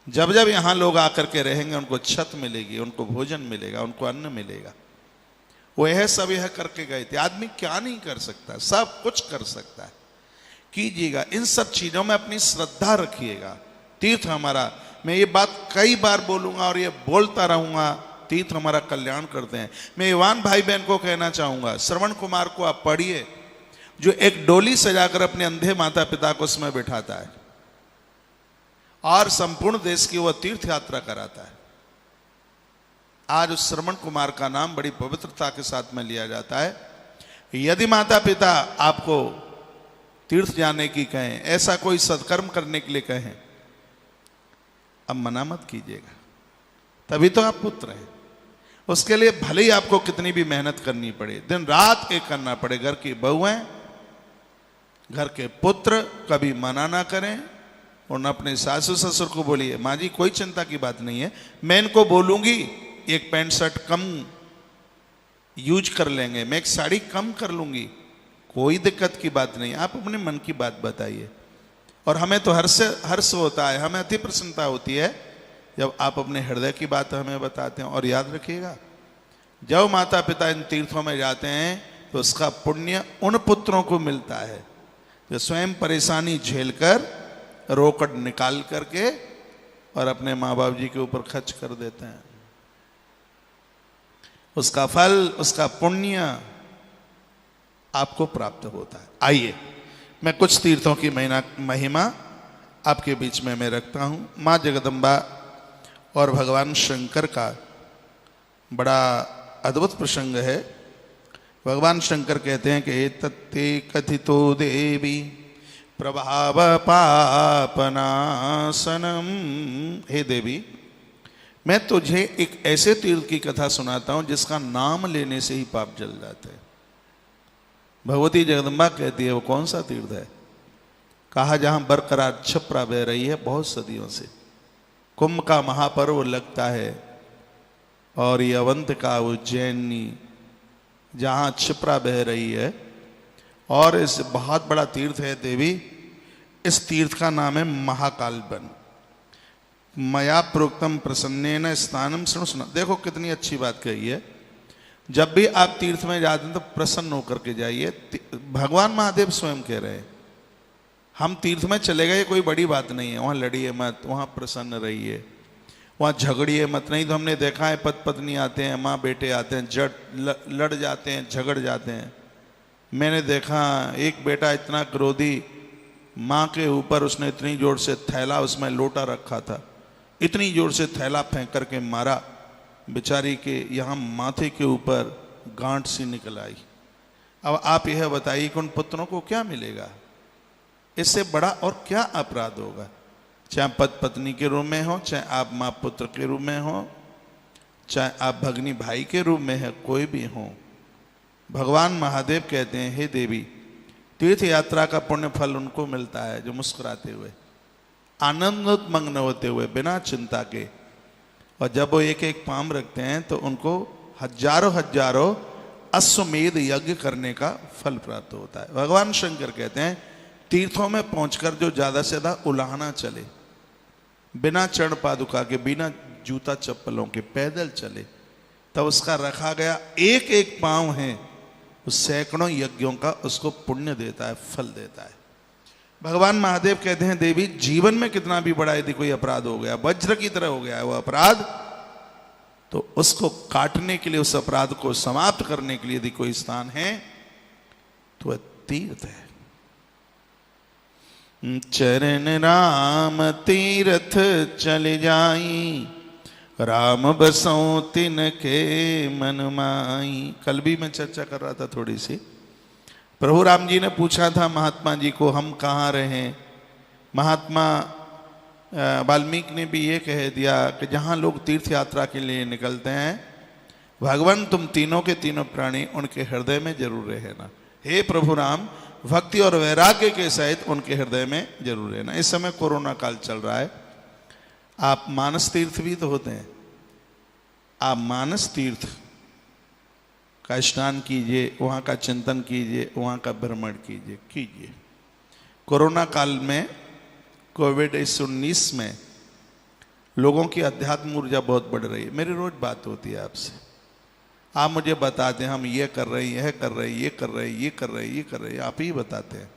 जब जब यहाँ लोग आकर के रहेंगे, उनको छत मिलेगी, उनको भोजन मिलेगा, उनको अन्न मिलेगा। वो यह सब यह करके गए थे। आदमी क्या नहीं कर सकता, सब कुछ कर सकता है। कीजिएगा, इन सब चीजों में अपनी श्रद्धा रखिएगा। तीर्थ हमारा, मैं ये बात कई बार बोलूंगा और ये बोलता रहूंगा, तीर्थ हमारा कल्याण करते हैं। मैं ईवान भाई बहन को कहना चाहूंगा, श्रवण कुमार को आप पढ़िए, जो एक डोली सजाकर अपने अंधे माता पिता को उसमें बिठाता है। और संपूर्ण देश की वह तीर्थ यात्रा कराता है। आज उस श्रवण कुमार का नाम बड़ी पवित्रता के साथ में लिया जाता है। यदि माता पिता आपको तीर्थ जाने की कहें, ऐसा कोई सत्कर्म करने के लिए कहें, अब मना मत कीजिएगा, तभी तो आप पुत्र हैं। उसके लिए भले ही आपको कितनी भी मेहनत करनी पड़े, दिन रात एक करना पड़े, घर की बहुएं, घर के पुत्र कभी मना ना करें। और न अपने सासू ससुर को बोलिए, माँ जी कोई चिंता की बात नहीं है, मैं इनको बोलूंगी एक पैंट शर्ट कम यूज कर लेंगे, मैं एक साड़ी कम कर लूंगी, कोई दिक्कत की बात नहीं। आप अपने मन की बात बताइए। और हमें तो हर्ष होता है, हमें अति प्रसन्नता होती है जब आप अपने हृदय की बात हमें बताते हैं। और याद रखिएगा, जब माता पिता इन तीर्थों में जाते हैं तो उसका पुण्य उन पुत्रों को मिलता है जो स्वयं परेशानी झेलकर रोकड़ निकाल करके और अपने माँ बाप जी के ऊपर खर्च कर देते हैं। उसका फल, उसका पुण्य आपको प्राप्त होता है। आइए मैं कुछ तीर्थों की महिमा आपके बीच में मैं रखता हूं। माँ जगदम्बा और भगवान शंकर का बड़ा अद्भुत प्रसंग है। भगवान शंकर कहते हैं कि एतत्ते कथितो देवी प्रभाव पापनाशनम। हे देवी, मैं तुझे एक ऐसे तीर्थ की कथा सुनाता हूं जिसका नाम लेने से ही पाप जल जाते हैं। भगवती जगदम्बा कहती है वो कौन सा तीर्थ है? कहा जहां बरकरार क्षिप्रा बह रही है बहुत सदियों से। कुंभ का महापर्व लगता है और ये अवंत का उज्जैनी जहां क्षिप्रा बह रही है, और इस बहुत बड़ा तीर्थ है देवी। इस तीर्थ का नाम है महाकाल वन। मया प्रोक्तम प्रसन्नेन स्नानम सुना। देखो कितनी अच्छी बात कही है। जब भी आप तीर्थ में जाते हैं तो प्रसन्न होकर के जाइए। भगवान महादेव स्वयं कह रहे हैं हम तीर्थ में चले गए, कोई बड़ी बात नहीं है, वहाँ लड़िए मत, वहाँ प्रसन्न रहिए, वहाँ झगड़िए मत। नहीं तो हमने देखा है पति पत्नी आते हैं, माँ बेटे आते हैं, लड़ जाते हैं, झगड़ जाते हैं। मैंने देखा एक बेटा इतना क्रोधी, माँ के ऊपर उसने इतनी जोर से थैला, उसमें लोटा रखा था, इतनी जोर से थैला फेंक करके मारा, बेचारी के यहाँ माथे के ऊपर गांठ सी निकल आई। अब आप यह बताइए कि उन पुत्रों को क्या मिलेगा? इससे बड़ा और क्या अपराध होगा? चाहे पति पत्नी के रूप में हो, चाहे आप माँ पुत्र के रूप में हो, चाहे आप भगनी भाई के रूप में है, कोई भी हो। भगवान महादेव कहते हैं हे देवी, तीर्थ यात्रा का पुण्य फल उनको मिलता है जो मुस्कुराते हुए, आनंदोत्मग्न होते हुए, बिना चिंता के, और जब वो एक एक पाम रखते हैं तो उनको हजारों हजारों अश्वमेध यज्ञ करने का फल प्राप्त होता है। भगवान शंकर कहते हैं तीर्थों में पहुंचकर जो ज्यादा से ज्यादा उलाहना चले, बिना चरण पादुका के, बिना जूता चप्पलों के, पैदल चले, तब उसका रखा गया एक एक पांव है उस सैकड़ों यज्ञों का उसको पुण्य देता है, फल देता है। भगवान महादेव कहते हैं देवी, जीवन में कितना भी बड़ा यदि कोई अपराध हो गया, वज्र की तरह हो गया है वो अपराध, तो उसको काटने के लिए, उस अपराध को समाप्त करने के लिए यदि कोई स्थान है तो वह तीर्थ है। चरण राम तीर्थ चले जाई, राम बसों तिनके मन माई। कल भी मैं चर्चा कर रहा था थोड़ी सी। प्रभु राम जी ने पूछा था महात्मा जी को हम कहाँ रहे। महात्मा वाल्मीकि ने भी ये कह दिया कि जहाँ लोग तीर्थ यात्रा के लिए निकलते हैं, भगवान तुम तीनों के तीनों प्राणी उनके हृदय में जरूर रहना। हे प्रभु राम, भक्ति और वैराग्य के सहित उनके हृदय में जरूर रहना। इस समय कोरोना काल चल रहा है, आप मानस तीर्थ भी तो होते हैं, आप मानस तीर्थ का स्नान कीजिए, वहाँ का चिंतन कीजिए, वहाँ का भ्रमण कीजिए। कोरोना काल में, कोविड-19 में लोगों की अध्यात्म ऊर्जा बहुत बढ़ रही है। मेरी रोज बात होती है आपसे, आप मुझे बताते हैं हम ये कर रहे हैं, यह कर रहे हैं, ये कर रहे हैं, ये कर रहे हैं, ये कर रहे हैं, आप ही बताते हैं।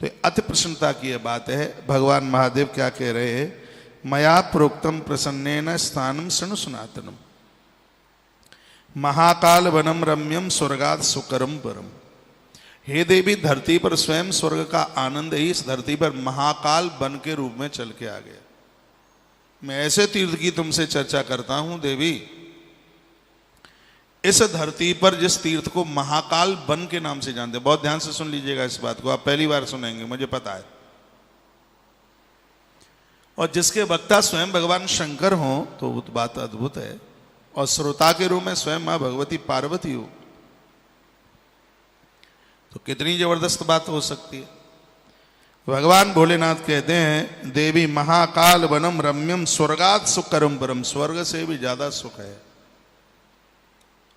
तो अति प्रसन्नता की यह बात है। भगवान महादेव क्या कह रहे हैं? मया प्रोक्तम प्रसन्नेन स्थानम शृणु सनातनम, महाकाल वनम रम्यम स्वर्गात् सुकरम परम। हे देवी, धरती पर स्वयं स्वर्ग का आनंद ही इस धरती पर महाकाल वन के रूप में चल के आ गया। मैं ऐसे तीर्थ की तुमसे चर्चा करता हूं देवी, इस धरती पर जिस तीर्थ को महाकाल वन के नाम से जानते, बहुत ध्यान से सुन लीजिएगा इस बात को, आप पहली बार सुनेंगे, मुझे पता है, और जिसके वक्ता स्वयं भगवान शंकर हो तो वो बात अद्भुत है, और श्रोता के रूप में स्वयं मां भगवती पार्वती हो तो कितनी जबरदस्त बात हो सकती है। भगवान भोलेनाथ कहते हैं, देवी महाकाल वनम रम्यम स्वर्गात सुकरम परम, स्वर्ग से भी ज्यादा सुख है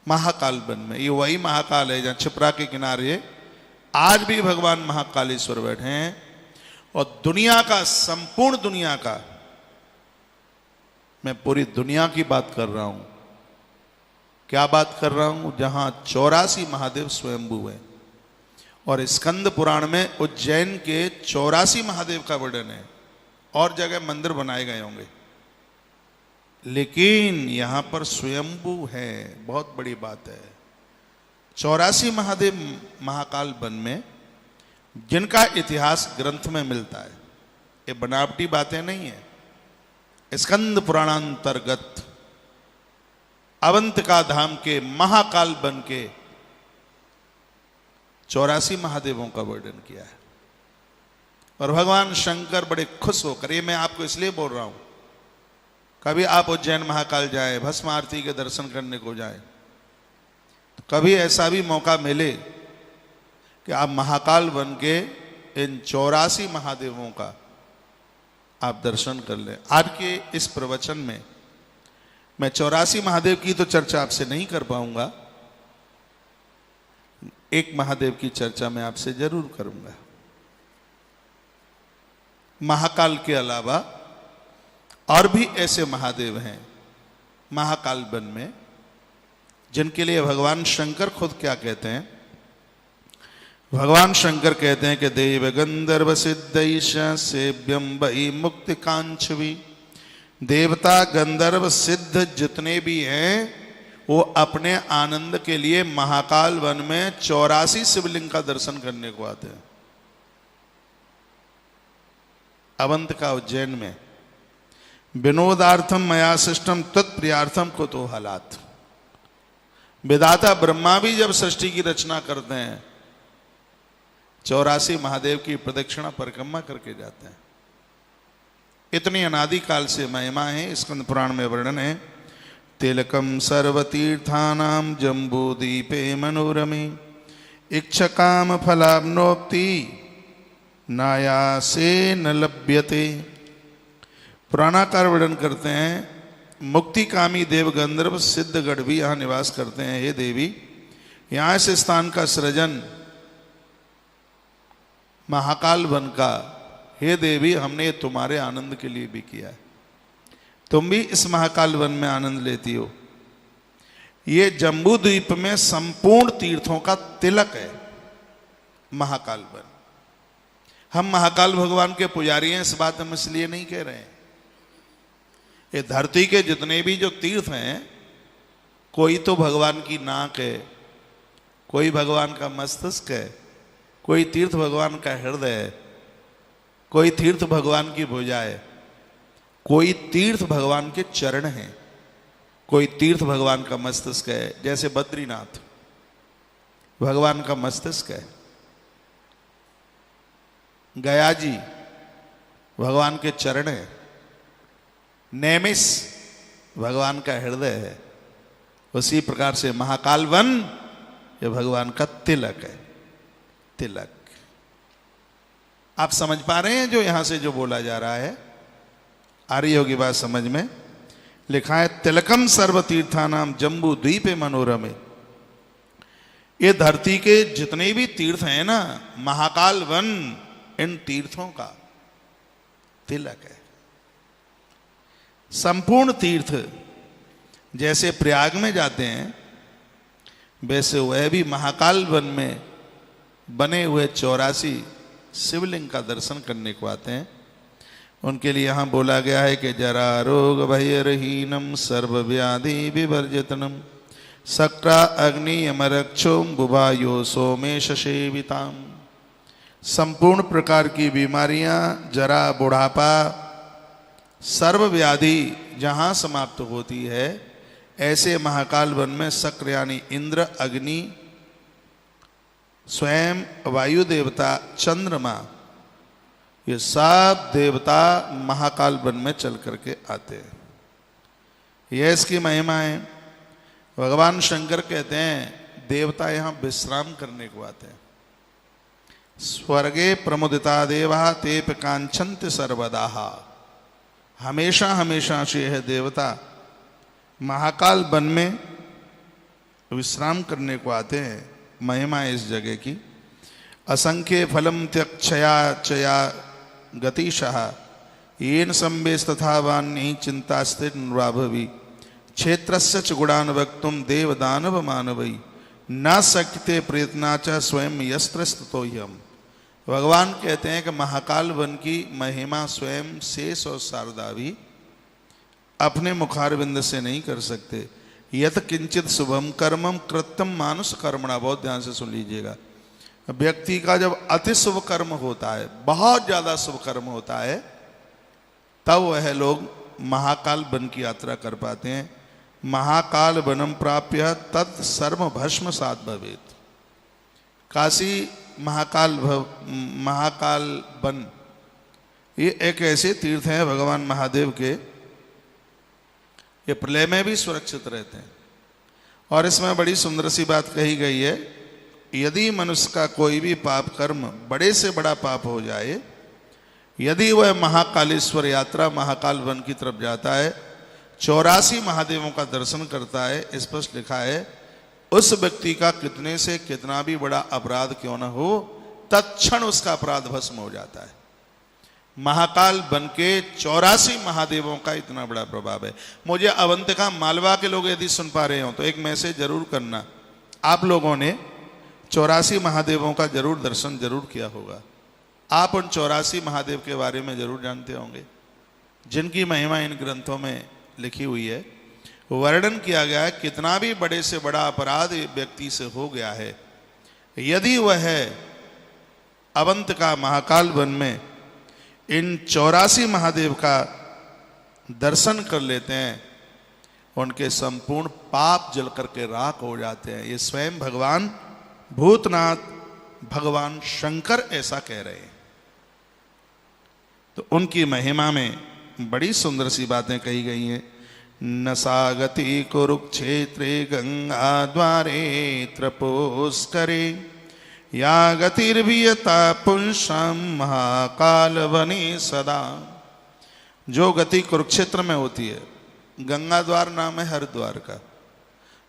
महाकाल वन में। ये वही महाकाल है जहां छिपरा के किनारे आज भी भगवान महाकालेश्वर बैठे हैं, और दुनिया का, संपूर्ण दुनिया का, मैं पूरी दुनिया की बात कर रहा हूं। क्या बात कर रहा हूं? जहां 84 महादेव स्वयंभू हैं, और स्कंद पुराण में उज्जैन के 84 महादेव का वर्णन है, और जगह मंदिर बनाए गए होंगे, लेकिन यहां पर स्वयंभू है, बहुत बड़ी बात है। 84 महादेव महाकाल वन में, जिनका इतिहास ग्रंथ में मिलता है, ये बनावटी बातें नहीं है। स्कंद पुराणांतर्गत अवंतिका धाम के महाकाल वन के 84 महादेवों का वर्णन किया है, और भगवान शंकर बड़े खुश होकर, ये मैं आपको इसलिए बोल रहा हूं, कभी आप उज्जैन महाकाल जाए, भस्म आरती के दर्शन करने को जाए, तो कभी ऐसा भी मौका मिले कि आप महाकाल वन के इन 84 महादेवों का आप दर्शन कर लें। आज के इस प्रवचन में मैं 84 महादेव की तो चर्चा आपसे नहीं कर पाऊंगा, एक महादेव की चर्चा मैं आपसे जरूर करूंगा। महाकाल के अलावा और भी ऐसे महादेव हैं महाकाल वन में, जिनके लिए भगवान शंकर खुद क्या कहते हैं? भगवान शंकर कहते हैं कि देव गंधर्व सिद्धैष सेव्यम वही मुक्ति कांक्षवी। देवता गंधर्व सिद्ध जितने भी हैं, वो अपने आनंद के लिए महाकाल वन में 84 शिवलिंग का दर्शन करने को आते हैं। अवंतिका उज्जैन में विनोदार्थम मया सिष्टम तत्प्रियार्थम कुतो हालात। विधाता ब्रह्मा भी जब सृष्टि की रचना करते हैं, 84 महादेव की प्रदक्षिणा परिक्रमा करके जाते हैं। इतनी अनादिकाल से महिमा है, स्कंद पुराण में वर्णन है। तिलकम सर्वतीर्थानाम जम्बूदीपे मनोरमे इच्छकाम फलाप्नोप्ति नायासे न लभ्यते। पुराणाकार वर्णन करते हैं, मुक्तिकामी देव गंधर्व सिद्धगढ़ भी यहाँ निवास करते हैं। हे देवी, यहाँ इस स्थान का सृजन महाकाल वन का, हे देवी, हमने तुम्हारे आनंद के लिए भी किया है। तुम भी इस महाकाल वन में आनंद लेती हो। ये जम्बू द्वीप में संपूर्ण तीर्थों का तिलक है महाकाल वन। हम महाकाल भगवान के पुजारी हैं, इस बात हम इसलिए नहीं कह रहे हैं। ये धरती के जितने भी जो तीर्थ हैं, कोई तो भगवान की नाक है, कोई भगवान का मस्तिष्क है, कोई तीर्थ भगवान का हृदय है, कोई तीर्थ भगवान की भुजा है, कोई तीर्थ भगवान के चरण हैं, कोई तीर्थ भगवान का मस्तिष्क है। जैसे बद्रीनाथ भगवान का मस्तिष्क है, गया जी भगवान के चरण है, नैमिष भगवान का हृदय है। उसी प्रकार से महाकाल वन ये भगवान का तिलक है। तिलक, आप समझ पा रहे हैं जो यहां से जो बोला जा रहा है? आ रही होगी बात समझ में? लिखा है तिलकम सर्वतीर्थानाम जम्बू द्वीपे मनोरमे। ये धरती के जितने भी तीर्थ हैं ना, महाकाल वन इन तीर्थों का तिलक है। संपूर्ण तीर्थ जैसे प्रयाग में जाते हैं, वैसे वह भी महाकाल वन में बने हुए 84 शिवलिंग का दर्शन करने को आते हैं। उनके लिए यहाँ बोला गया है कि जरा रोग भयरहीनम सर्वव्याधि विवर्जितनम सक्रा अग्नि यमरक्षोम बुभायो सोमेश सेविताम। संपूर्ण प्रकार की बीमारियां, जरा, बुढ़ापा, सर्व व्याधि जहां समाप्त होती है, ऐसे महाकाल वन में सक्र यानी इंद्र, अग्नि, स्वयं वायु देवता, चंद्रमा, ये सब देवता महाकाल वन में चल करके आते हैं। यह इसकी महिमा है। भगवान शंकर कहते हैं देवता यहां विश्राम करने को आते हैं। स्वर्गे प्रमुदिता देवा तेप कांचंत सर्वदा। हमेशा हमेशा से यह देवता महाकाल वन में विश्राम करने को आते हैं। महिमा है इस जगह की। असंख्य फलम त्यक्षया चया गतिशः येन संवेश तथा वान्य चिंता स्थिर निर्वाभवी क्षेत्रस्य च गुणान वक्तुम देव दानव मानवई न शक्यते प्रयत्ना च स्वयं यस्त्रस्तो यम। भगवान कहते हैं कि महाकाल वन की महिमा स्वयं शेष और शारदा भी अपने मुखारविंद से नहीं कर सकते। यत किंचित शुभम कर्मम कृत्यम मानुष कर्मणा। बहुत ध्यान से सुन लीजिएगा। व्यक्ति का जब अति शुभ कर्म होता है, बहुत ज्यादा शुभ कर्म होता है, तब वह लोग महाकाल वन की यात्रा कर पाते हैं। महाकाल वनम प्राप्य तत् सर्व भस्म सात भवेत। काशी महाकाल वन ये एक ऐसे तीर्थ हैं भगवान महादेव के, ये प्रलय में भी सुरक्षित रहते हैं। और इसमें बड़ी सुंदर सी बात कही गई है, यदि मनुष्य का कोई भी पाप कर्म बड़े से बड़ा पाप हो जाए, यदि वह महाकालेश्वर यात्रा महाकाल वन की तरफ जाता है, 84 महादेवों का दर्शन करता है, स्पष्ट लिखा है, उस व्यक्ति का कितने से कितना भी बड़ा अपराध क्यों न हो, तत्क्षण उसका अपराध भस्म हो जाता है। महाकाल वन के 84 महादेवों का इतना बड़ा प्रभाव है। मुझे अवंतिका मालवा के लोग यदि सुन पा रहे हो तो एक मैसेज जरूर करना। आप लोगों ने 84 महादेवों का जरूर दर्शन जरूर किया होगा। आप उन 84 महादेव के बारे में जरूर जानते होंगे, जिनकी महिमा इन ग्रंथों में लिखी हुई है। वर्णन किया गया है कितना भी बड़े से बड़ा अपराध व्यक्ति से हो गया है, यदि वह अवंतिका महाकाल वन में इन 84 महादेव का दर्शन कर लेते हैं, उनके संपूर्ण पाप जल करके राख हो जाते हैं। ये स्वयं भगवान भूतनाथ भगवान शंकर ऐसा कह रहे हैं। तो उनकी महिमा में बड़ी सुंदर सी बातें कही गई हैं। नसागति कुरुक्षेत्रे गंगा द्वारे त्रपोस्करे या गतिर्वियता पुंसम महाकाल वने सदा। जो गति कुरुक्षेत्र में होती है, गंगा द्वार नाम है हरिद्वार का,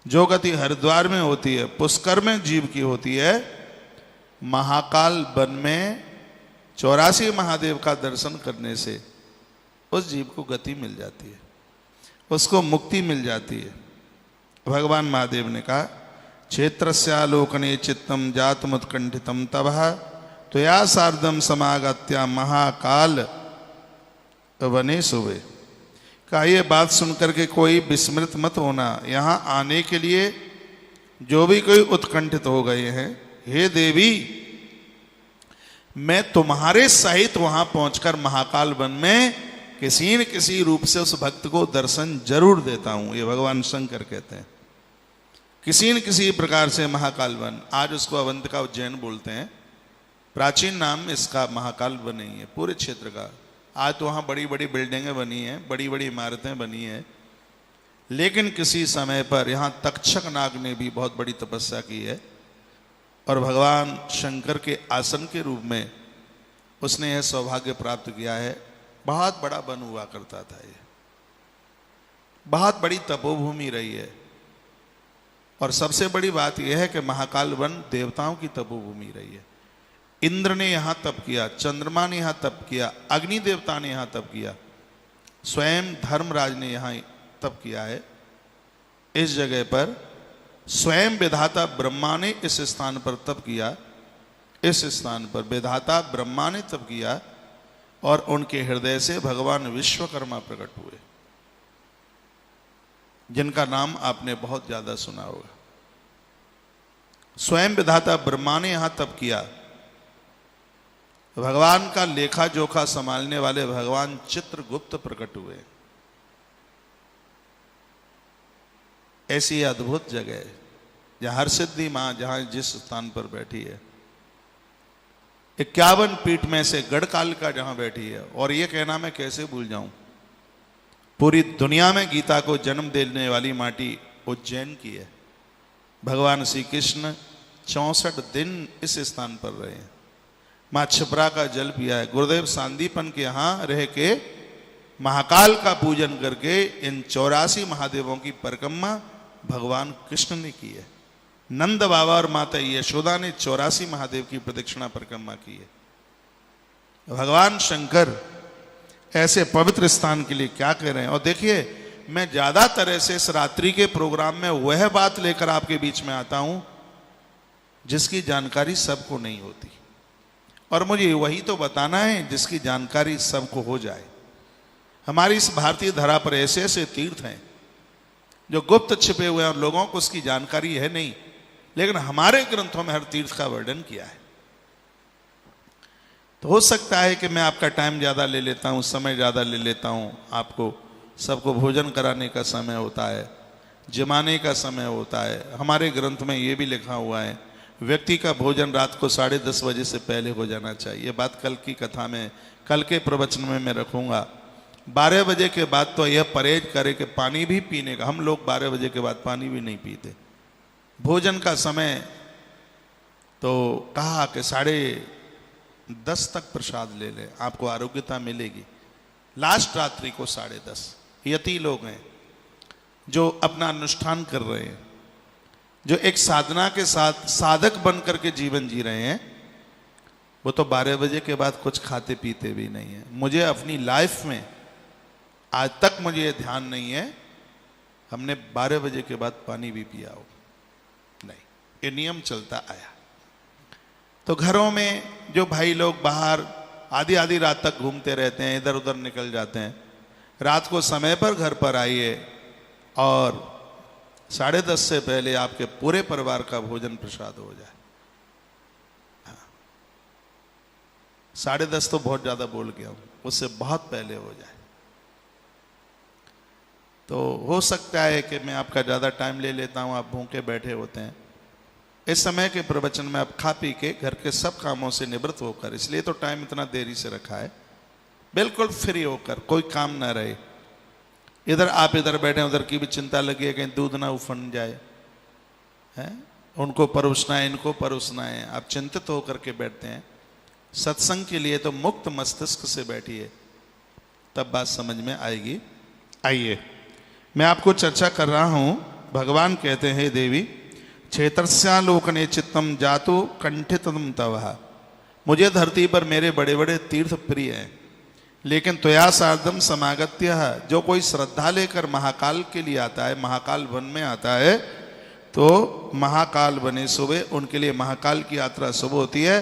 जो गति हरिद्वार में होती है, पुष्कर में जीव की होती है, महाकाल वन में 84 महादेव का दर्शन करने से उस जीव को गति मिल जाती है, उसको मुक्ति मिल जाती है। भगवान महादेव ने कहा क्षेत्रस्यालोकने चित्तम जातमुत्कंठितम तबः त्वया सार्धम समागत्या महाकाल वने सुवे। कहा ये बात सुनकर के कोई विस्मृत मत होना। यहाँ आने के लिए जो भी कोई उत्कंठित हो गए हैं, हे देवी मैं तुम्हारे सहित वहां पहुंचकर महाकाल वन में किसी न किसी रूप से उस भक्त को दर्शन जरूर देता हूं। ये भगवान शंकर कहते हैं। किसी न किसी प्रकार से महाकाल वन, आज उसको अवंतिका उज्जैन बोलते हैं, प्राचीन नाम इसका महाकाल वन नहीं है पूरे क्षेत्र का। आज तो वहाँ बड़ी बड़ी बिल्डिंगें बनी हैं, बड़ी बड़ी इमारतें बनी हैं, लेकिन किसी समय पर यहाँ तक्षक नाग ने भी बहुत बड़ी तपस्या की है और भगवान शंकर के आसन के रूप में उसने यह सौभाग्य प्राप्त किया है। बहुत बड़ा वन हुआ करता था, ये बहुत बड़ी तपोभूमि रही है। और सबसे बड़ी बात यह है कि महाकाल वन देवताओं की तपोभूमि रही है। इंद्र ने यहां तप किया, चंद्रमा ने यहां तप किया, अग्नि देवता ने यहां तप किया, स्वयं धर्मराज ने यहां तप किया है। इस जगह पर स्वयं विधाता ब्रह्मा ने इस स्थान पर तप किया, इस स्थान पर विधाता ब्रह्मा ने तप किया और उनके हृदय से भगवान विश्वकर्मा प्रकट हुए। जिनका नाम आपने बहुत ज्यादा सुना होगा। स्वयं विधाता ब्रह्मा ने यहां तप किया। भगवान का लेखा जोखा संभालने वाले भगवान चित्रगुप्त प्रकट हुए। ऐसी अद्भुत जगह है जहां हर सिद्धि मां जहां जिस स्थान पर बैठी है, 51 पीठ में से गढ़काल का जहां बैठी है। और ये कहना मैं कैसे भूल जाऊं, पूरी दुनिया में गीता को जन्म देने वाली माटी उज्जैन की है। भगवान श्री कृष्ण 64 दिन इस स्थान पर रहे हैं। मां छिपरा का जल पिया है। गुरुदेव सांदीपन के यहां रह के महाकाल का पूजन करके इन 84 महादेवों की परिक्रमा भगवान कृष्ण ने की है। नंद बाबा और माता यशोदा ने 84 महादेव की प्रदक्षिणा परिक्रमा की है। भगवान शंकर ऐसे पवित्र स्थान के लिए क्या कह रहे हैं। और देखिए, मैं ज्यादातर ऐसे इस रात्रि के प्रोग्राम में वह बात लेकर आपके बीच में आता हूं जिसकी जानकारी सबको नहीं होती, और मुझे वही तो बताना है जिसकी जानकारी सबको हो जाए। हमारी इस भारतीय धरा पर ऐसे ऐसे तीर्थ हैं जो गुप्त छिपे हुए हैं और लोगों को उसकी जानकारी है नहीं, लेकिन हमारे ग्रंथों में हर तीर्थ का वर्णन किया है। तो हो सकता है कि मैं आपका टाइम ज़्यादा ले लेता हूँ, समय ज़्यादा ले लेता हूँ। आपको सबको भोजन कराने का समय होता है, जमाने का समय होता है। हमारे ग्रंथ में ये भी लिखा हुआ है, व्यक्ति का भोजन रात को 10:30 बजे से पहले हो जाना चाहिए। ये बात कल की कथा में, कल के प्रवचन में मैं रखूँगा। 12 बजे के बाद तो यह परहेज करे कि पानी भी पीने का, हम लोग 12 बजे के बाद पानी भी नहीं पीते। भोजन का समय तो कहा कि 10:30 तक प्रसाद ले लें, आपको आरोग्यता मिलेगी। लास्ट रात्रि को 10:30। यति लोग हैं जो अपना अनुष्ठान कर रहे हैं, जो एक साधना के साथ साधक बन करके जीवन जी रहे हैं, वो तो 12 बजे के बाद कुछ खाते पीते भी नहीं है। मुझे अपनी लाइफ में आज तक मुझे ये ध्यान नहीं है हमने 12 बजे के बाद पानी भी पिया हो, नहीं, ये नियम चलता आया। तो घरों में जो भाई लोग बाहर आधी आधी रात तक घूमते रहते हैं, इधर उधर निकल जाते हैं, रात को समय पर घर पर आइए और 10:30 से पहले आपके पूरे परिवार का भोजन प्रसाद हो जाए। 10:30 तो बहुत ज्यादा बोल गया हूं, उससे बहुत पहले हो जाए। तो हो सकता है कि मैं आपका ज़्यादा टाइम ले लेता हूँ, आप भूखे बैठे होते हैं। इस समय के प्रवचन में आप खा पी के घर के सब कामों से निवृत्त होकर, इसलिए तो टाइम इतना देरी से रखा है, बिल्कुल फ्री होकर, कोई काम ना रहे। इधर आप इधर बैठे, उधर की भी चिंता लगी है कहीं दूध ना उफन जाए, हैं, उनको परोसना है, इनको परोसना है, आप चिंतित होकर के बैठते हैं। सत्संग के लिए तो मुक्त मस्तिष्क से बैठिए, तब बात समझ में आएगी। आइए, मैं आपको चर्चा कर रहा हूं। भगवान कहते हैं, देवी क्षेत्रस्यालोकने चित्तम जातु कंठितम तवः। मुझे धरती पर मेरे बड़े बड़े तीर्थ प्रिय हैं, लेकिन त्वया सार्धम समागत्य, जो कोई श्रद्धा लेकर महाकाल के लिए आता है, महाकाल वन में आता है, तो महाकाल बने सुबह, उनके लिए महाकाल की यात्रा शुभ होती है।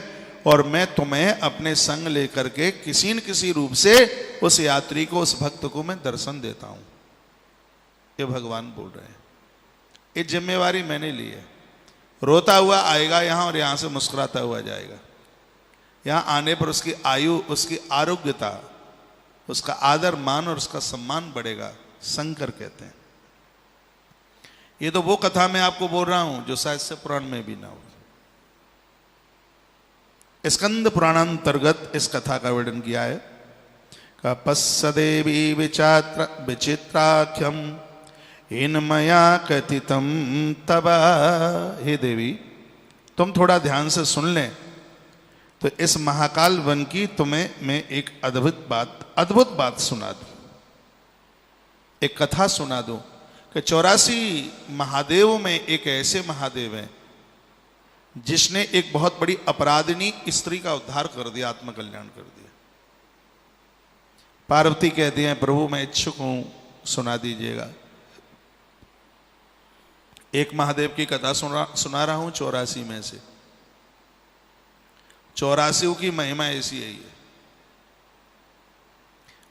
और मैं तुम्हें अपने संग लेकर के किसी न किसी रूप से उस यात्री को, उस भक्त को मैं दर्शन देता हूं। ये भगवान बोल रहे हैं, ये जिम्मेवारी मैंने ली है। रोता हुआ आएगा यहां और यहां से मुस्कुराता हुआ जाएगा। यहां आने पर उसकी आयु, उसकी आरोग्यता, उसका आदर मान और उसका सम्मान बढ़ेगा, शंकर कहते हैं। ये तो वो कथा मैं आपको बोल रहा हूं जो शायद से पुराण में भी ना हो। स्कंद पुराणांतर्गत इस कथा का वर्णन किया है। कपस्स देवी विचित्राख्यम हिनमया कथितम तबा। हे देवी, तुम थोड़ा ध्यान से सुन लें तो इस महाकाल वन की तुम्हें मैं एक अद्भुत बात सुना दूं, एक कथा सुना दूं कि 84 महादेव में एक ऐसे महादेव हैं जिसने एक बहुत बड़ी अपराधिनी स्त्री का उद्धार कर दिया, आत्मकल्याण कर दिया। पार्वती कहती हैं, प्रभु मैं इच्छुक हूं, सुना दीजिएगा। एक महादेव की कथा सुना रहा हूं 84 में से। 84 की महिमा ऐसी है।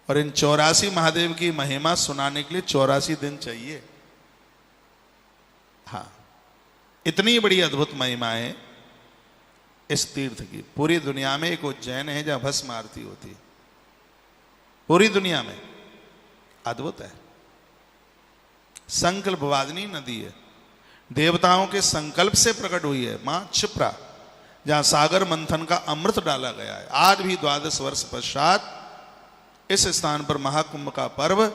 और इन 84 महादेव की महिमा सुनाने के लिए 84 दिन चाहिए। हाँ, इतनी बड़ी अद्भुत महिमा है इस तीर्थ की। पूरी दुनिया में एक उज्जैन है जहां भस्म आरती होती है, पूरी दुनिया में। अद्भुत है। संकल्प वादिनी नदी है, देवताओं के संकल्प से प्रकट हुई है। मां क्षिप्रा, जहां सागर मंथन का अमृत डाला गया है। आज भी 12 वर्ष पश्चात इस स्थान पर महाकुंभ का पर्व,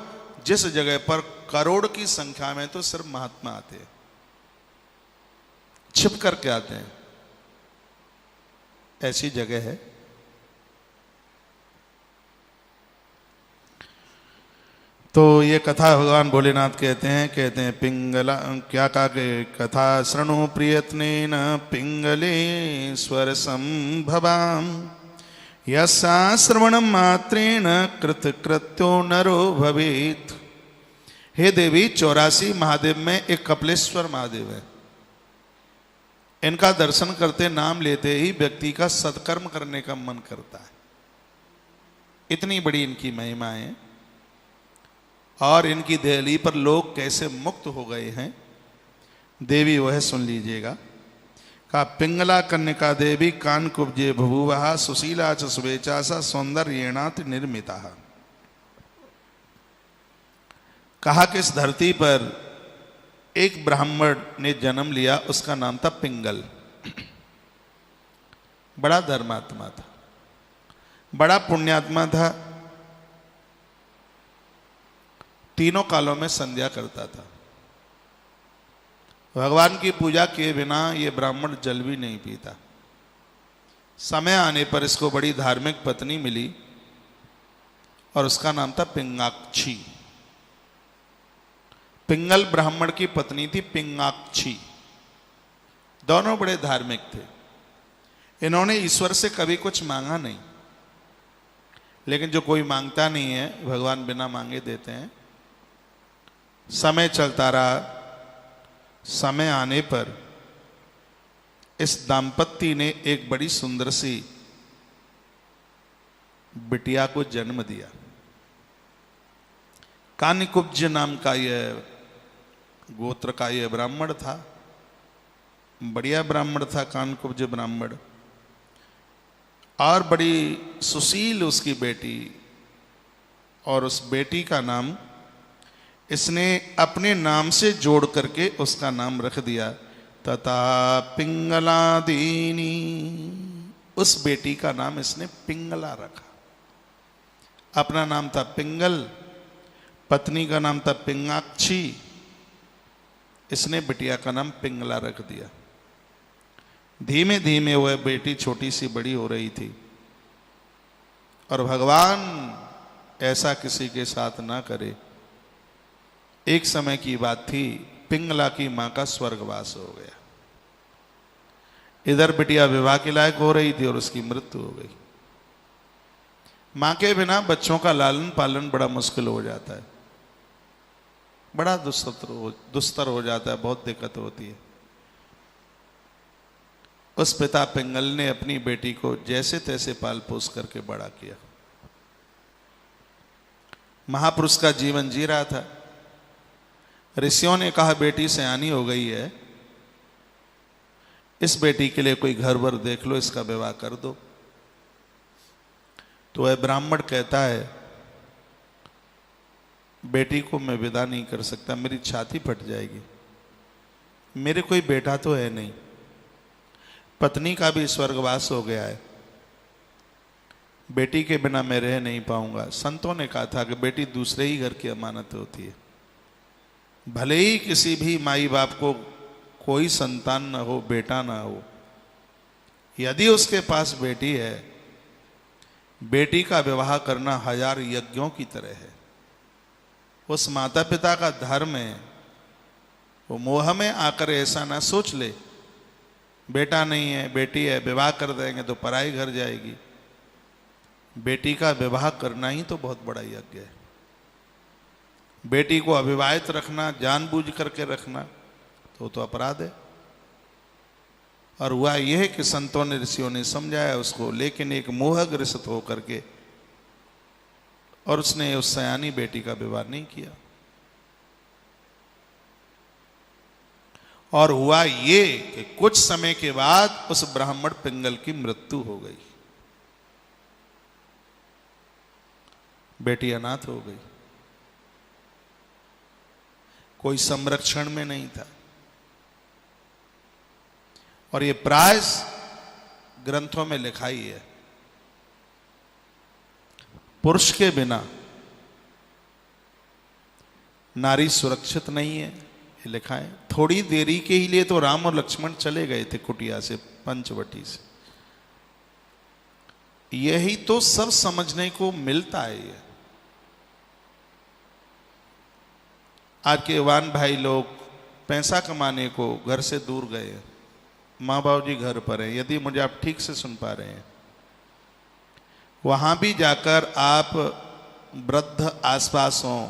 जिस जगह पर करोड़ की संख्या में तो सिर्फ महात्मा आते हैं, छिप करके आते हैं, ऐसी जगह है। तो ये कथा भगवान भोलेनाथ कहते हैं पिंगला, क्या कहा कि कथा शृणु प्रियत्नेन पिंगलेश्वर संभवाम, यस्या श्रवणं मात्रेण कृतकृत्यो नरो भवेत्। हे देवी, 84 महादेव में एक कपिलेश्वर महादेव है। इनका दर्शन करते, नाम लेते ही व्यक्ति का सत्कर्म करने का मन करता है। इतनी बड़ी इनकी महिमा है। और इनकी दहली पर लोग कैसे मुक्त हो गए हैं, देवी वह सुन लीजिएगा। का पिंगला कन्यका देवी कान कुब्जे बभूवः, सुशीला च सुवेचा सा सौंदर्येणाति निर्मिता। कहा कि इस धरती पर एक ब्राह्मण ने जन्म लिया, उसका नाम था पिंगल। बड़ा धर्मात्मा था, बड़ा पुण्यात्मा था। तीनों कालों में संध्या करता था। भगवान की पूजा किए बिना ये ब्राह्मण जल भी नहीं पीता। समय आने पर इसको बड़ी धार्मिक पत्नी मिली और उसका नाम था पिंगाक्षी। पिंगल ब्राह्मण की पत्नी थी पिंगाक्षी। दोनों बड़े धार्मिक थे। इन्होंने ईश्वर से कभी कुछ मांगा नहीं, लेकिन जो कोई मांगता नहीं है भगवान बिना मांगे देते हैं। समय चलता रहा। समय आने पर इस दाम्पत्य ने एक बड़ी सुंदर सी बिटिया को जन्म दिया। कानिकुब्ज नाम का यह गोत्र का यह ब्राह्मण था। बढ़िया ब्राह्मण था कानिकुब्ज ब्राह्मण। और बड़ी सुशील उसकी बेटी, और उस बेटी का नाम इसने अपने नाम से जोड़ करके उसका नाम रख दिया तथा पिंगलादीनी। उस बेटी का नाम इसने पिंगला रखा। अपना नाम था पिंगल, पत्नी का नाम था पिंगाक्षी, इसने बिटिया का नाम पिंगला रख दिया। धीमे धीमे वह बेटी छोटी सी बड़ी हो रही थी। और भगवान ऐसा किसी के साथ ना करे। एक समय की बात थी, पिंगला की मां का स्वर्गवास हो गया। इधर बिटिया विवाह के लायक हो रही थी और उसकी मृत्यु हो गई। मां के बिना बच्चों का लालन पालन बड़ा मुश्किल हो जाता है, बड़ा दुस्तर हो जाता है, बहुत दिक्कत होती है। उस पिता पिंगल ने अपनी बेटी को जैसे तैसे पाल पोस करके बड़ा किया। महापुरुष का जीवन जी रहा था। ऋषियों ने कहा बेटी सयानी हो गई है, इस बेटी के लिए कोई घर वर देख लो, इसका विवाह कर दो। तो वह ब्राह्मण कहता है बेटी को मैं विदा नहीं कर सकता, मेरी छाती फट जाएगी, मेरे कोई बेटा तो है नहीं, पत्नी का भी स्वर्गवास हो गया है, बेटी के बिना मैं रह नहीं पाऊंगा। संतों ने कहा था कि बेटी दूसरे ही घर की अमानत होती है। भले ही किसी भी माई बाप को कोई संतान ना हो, बेटा ना हो, यदि उसके पास बेटी है, बेटी का विवाह करना 1000 यज्ञों की तरह है। उस माता पिता का धर्म है। वो मोह में आकर ऐसा ना सोच ले बेटा नहीं है बेटी है, विवाह कर देंगे तो पराई घर जाएगी। बेटी का विवाह करना ही तो बहुत बड़ा यज्ञ है। बेटी को अविवाहित रखना, जानबूझ करके रखना, तो अपराध है। और हुआ यह कि संतों ने, ऋषियों ने समझाया उसको, लेकिन एक मोहग्रस्त होकर के, और उसने उस सयानी बेटी का विवाह नहीं किया। और हुआ ये कि कुछ समय के बाद उस ब्राह्मण पिंगल की मृत्यु हो गई, बेटी अनाथ हो गई, कोई संरक्षण में नहीं था। और ये प्राय ग्रंथों में लिखा ही है, पुरुष के बिना नारी सुरक्षित नहीं है, ये लिखा है। थोड़ी देरी के ही लिए तो राम और लक्ष्मण चले गए थे कुटिया से, पंचवटी से। यही तो सब समझने को मिलता है। ये आज के जवान भाई लोग पैसा कमाने को घर से दूर गए, माँ बाप जी घर पर हैं, यदि मुझे आप ठीक से सुन पा रहे हैं, वहां भी जाकर आप वृद्ध आसपास हों,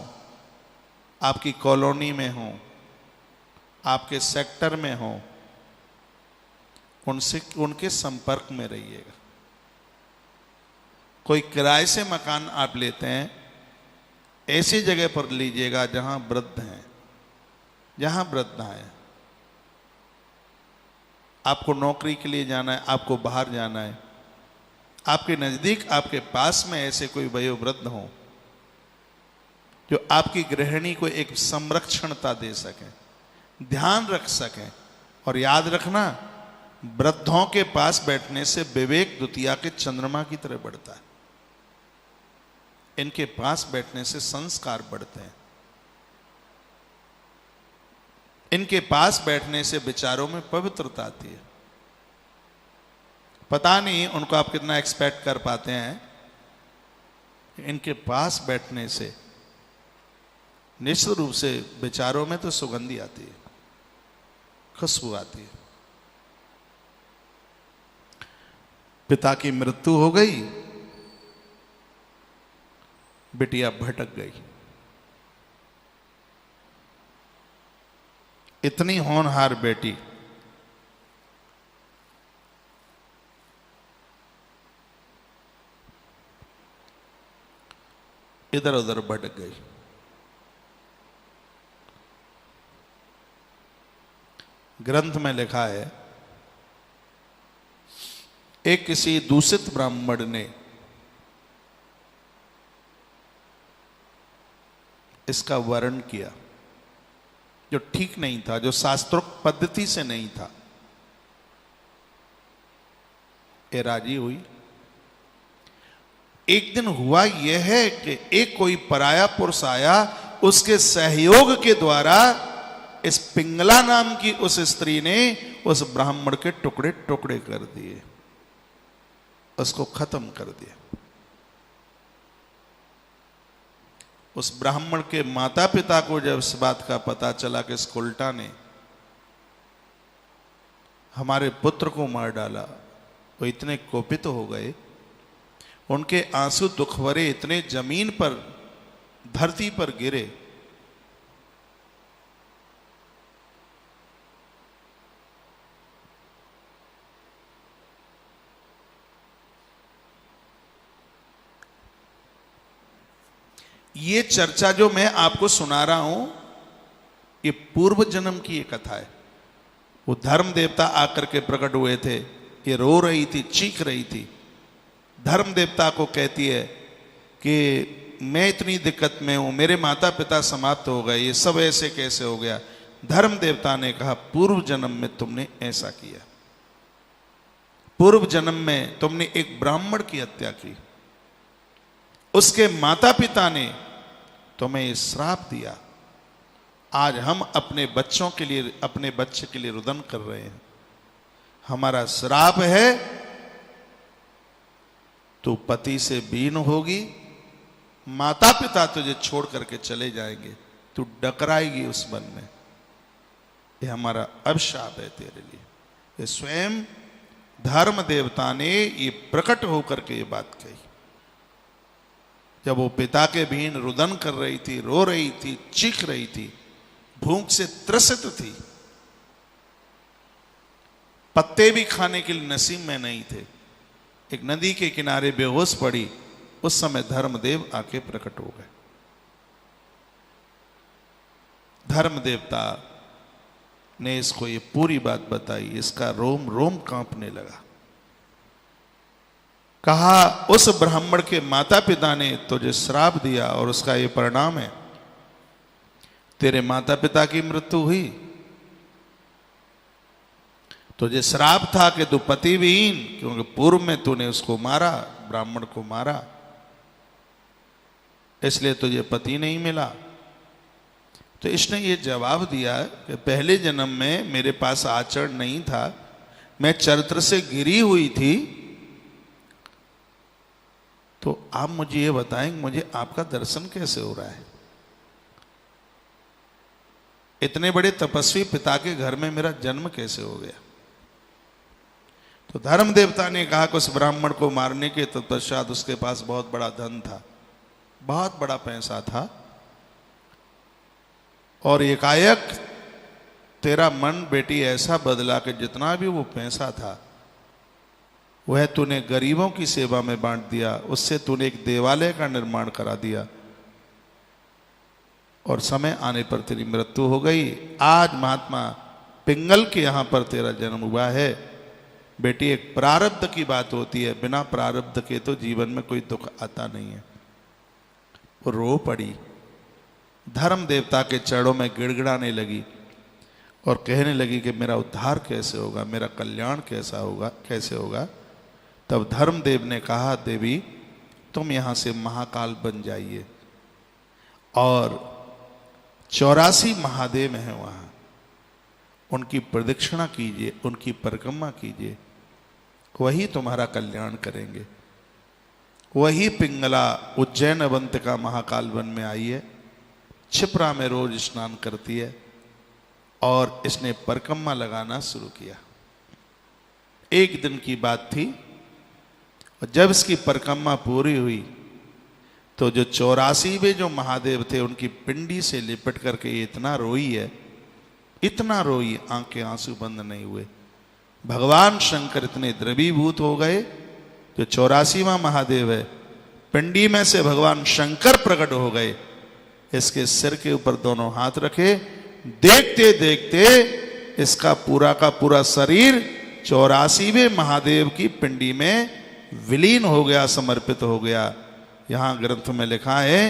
आपकी कॉलोनी में हों, आपके सेक्टर में हों, उनसे उनके संपर्क में रहिएगा। कोई किराए से मकान आप लेते हैं, ऐसी जगह पर लीजिएगा जहां वृद्ध हैं, जहां वृद्ध हैं। आपको नौकरी के लिए जाना है, आपको बाहर जाना है, आपके नजदीक आपके पास में ऐसे कोई वयोवृद्ध हो जो आपकी गृहिणी को एक संरक्षणता दे सकें, ध्यान रख सकें। और याद रखना, वृद्धों के पास बैठने से विवेक द्वितीया के चंद्रमा की तरह बढ़ता है। इनके पास बैठने से संस्कार बढ़ते हैं, इनके पास बैठने से विचारों में पवित्रता आती है। पता नहीं उनको आप कितना एक्सपेक्ट कर पाते हैं, इनके पास बैठने से निश्चित रूप से विचारों में तो सुगंधी आती है, खुशबू आती है। पिता की मृत्यु हो गई, बिटिया भटक गई। इतनी होनहार बेटी इधर उधर भटक गई। ग्रंथ में लिखा है, एक किसी दूषित ब्राह्मण ने इसका वर्णन किया, जो ठीक नहीं था, जो शास्त्रोक्त पद्धति से नहीं था। ये राजी हुई। एक दिन हुआ यह है कि एक कोई पराया पुरुष आया, उसके सहयोग के द्वारा इस पिंगला नाम की उस स्त्री ने उस ब्राह्मण के टुकड़े टुकड़े कर दिए, उसको खत्म कर दिया। उस ब्राह्मण के माता पिता को जब इस बात का पता चला कि इस उल्टा ने हमारे पुत्र को मार डाला, वो इतने कोपित हो गए, उनके आंसू दुख भरे इतने जमीन पर, धरती पर गिरे। ये चर्चा जो मैं आपको सुना रहा हूं, ये पूर्व जन्म की ये कथा है। वो धर्म देवता आकर के प्रकट हुए थे, ये रो रही थी, चीख रही थी, धर्म देवता को कहती है कि मैं इतनी दिक्कत में हूं, मेरे माता पिता समाप्त हो गए, ये सब ऐसे कैसे हो गया। धर्म देवता ने कहा, पूर्व जन्म में तुमने ऐसा किया, पूर्व जन्म में तुमने एक ब्राह्मण की हत्या की, उसके माता पिता ने तुम्हें ये श्राप दिया। आज हम अपने बच्चों के लिए, अपने बच्चे के लिए रुदन कर रहे हैं। हमारा श्राप है, तू पति से बीन होगी, माता पिता तुझे छोड़ करके चले जाएंगे, तू डकराएगी उस वन में। ये हमारा अभिशाप है तेरे लिए। ये स्वयं धर्म देवता ने ये प्रकट होकर के ये बात कही। जब वो पिता के बीन रुदन कर रही थी, रो रही थी, चीख रही थी, भूख से त्रसित थी, पत्ते भी खाने के लिए नसीब में नहीं थे, एक नदी के किनारे बेहोश पड़ी, उस समय धर्मदेव आके प्रकट हो गए। धर्म देवता ने इसको ये पूरी बात बताई, इसका रोम रोम कांपने लगा। कहा उस ब्राह्मण के माता पिता ने तुझे श्राप दिया और उसका ये परिणाम है, तेरे माता पिता की मृत्यु हुई, तुझे श्राप था कि तू पति विहीन, क्योंकि पूर्व में तूने उसको मारा, ब्राह्मण को मारा, इसलिए तुझे पति नहीं मिला। तो इसने ये जवाब दिया कि पहले जन्म में मेरे पास आचरण नहीं था, मैं चरित्र से गिरी हुई थी। तो आप मुझे ये बताएं, मुझे आपका दर्शन कैसे हो रहा है? इतने बड़े तपस्वी पिता के घर में मेरा जन्म कैसे हो गया? तो धर्म देवता ने कहा कि उस ब्राह्मण को मारने के तत्पश्चात उसके पास बहुत बड़ा धन था, बहुत बड़ा पैसा था, और एकाएक तेरा मन बेटी ऐसा बदला कि जितना भी वो पैसा था वह तूने गरीबों की सेवा में बांट दिया, उससे तूने एक देवालय का निर्माण करा दिया, और समय आने पर तेरी मृत्यु हो गई। आज महात्मा पिंगल के यहां पर तेरा जन्म हुआ है। बेटी, एक प्रारब्ध की बात होती है, बिना प्रारब्ध के तो जीवन में कोई दुख आता नहीं है। वो रो पड़ी, धर्म देवता के चरणों में गिड़गिड़ाने लगी और कहने लगी कि मेरा उद्धार कैसे होगा, मेरा कल्याण कैसा होगा, कैसे होगा? तब धर्मदेव ने कहा, देवी तुम यहां से महाकाल बन जाइए और 84 महादेव हैं वहां, उनकी प्रदक्षिणा कीजिए, उनकी परिक्रमा कीजिए, वही तुम्हारा कल्याण करेंगे। वही पिंगला उज्जैन अवंतिका महाकाल वन में आई है, क्षिप्रा में रोज स्नान करती है, और इसने परिक्रमा लगाना शुरू किया। एक दिन की बात थी, और जब इसकी परिक्रमा पूरी हुई तो जो 84वें जो महादेव थे उनकी पिंडी से लिपट करके ये इतना रोई है, इतना रोई, आंखें आंसू बंद नहीं हुए। भगवान शंकर इतने द्रवीभूत हो गए, जो 84वां महादेव है पिंडी में से भगवान शंकर प्रकट हो गए, इसके सिर के ऊपर दोनों हाथ रखे, देखते देखते इसका पूरा का पूरा शरीर 84वें महादेव की पिंडी में विलीन हो गया, समर्पित हो गया। यहां ग्रंथ में लिखा है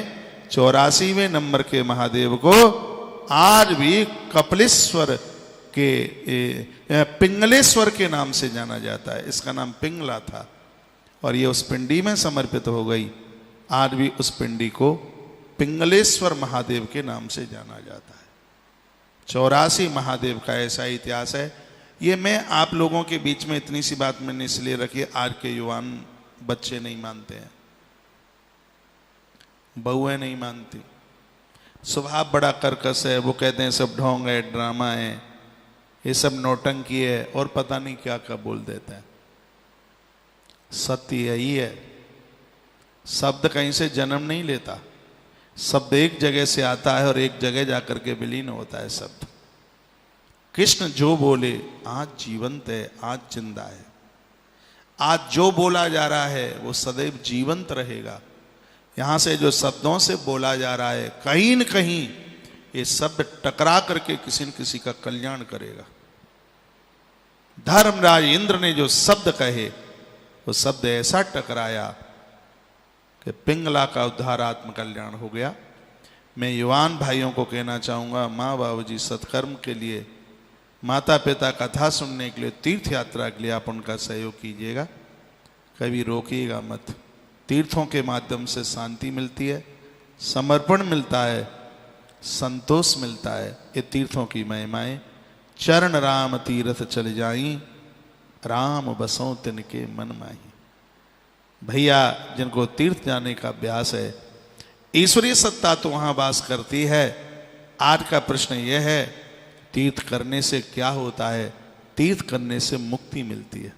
84वें नंबर के महादेव को आज भी कपिलेश्वर के पिंगलेश्वर के नाम से जाना जाता है। इसका नाम पिंगला था और ये उस पिंडी में समर्पित हो गई। आज भी उस पिंडी को पिंगलेश्वर महादेव के नाम से जाना जाता है। 84 महादेव का ऐसा इतिहास है। ये मैं आप लोगों के बीच में इतनी सी बात मैंने इसलिए रखी, आज के युवान बच्चे नहीं मानते हैं, बहुएं नहीं मानती, स्वभाव बड़ा कर्कश है, वो कहते हैं सब ढोंग है, ड्रामा है, ये सब नौटंकी है, और पता नहीं क्या क्या बोल देते हैं। सत्य यही है, शब्द कहीं से जन्म नहीं लेता, शब्द एक जगह से आता है और एक जगह जाकर के विलीन होता है शब्द। कृष्ण जो बोले आज जीवंत है, आज जिंदा है। आज जो बोला जा रहा है वो सदैव जीवंत रहेगा। यहां से जो शब्दों से बोला जा रहा है, कहीं न कहीं ये शब्द टकरा करके किसी न किसी का कल्याण करेगा। धर्मराज इंद्र ने जो शब्द कहे वो शब्द ऐसा टकराया कि पिंगला का उद्धार आत्म कल्याण हो गया। मैं युवान भाइयों को कहना चाहूंगा, माँ बाबूजी सत्कर्म के लिए, माता पिता कथा सुनने के लिए, तीर्थ यात्रा के लिए आप उनका सहयोग कीजिएगा, कभी रोकिएगा मत। तीर्थों के माध्यम से शांति मिलती है, समर्पण मिलता है, संतोष मिलता है। ये तीर्थों की महिमाएं। चरण राम तीर्थ चल जाई, राम बसों तिनके मन माही। भैया जिनको तीर्थ जाने का अभ्यास है, ईश्वरीय सत्ता तो वहां वास करती है। आज का प्रश्न यह है, तीर्थ करने से क्या होता है? तीर्थ करने से मुक्ति मिलती है,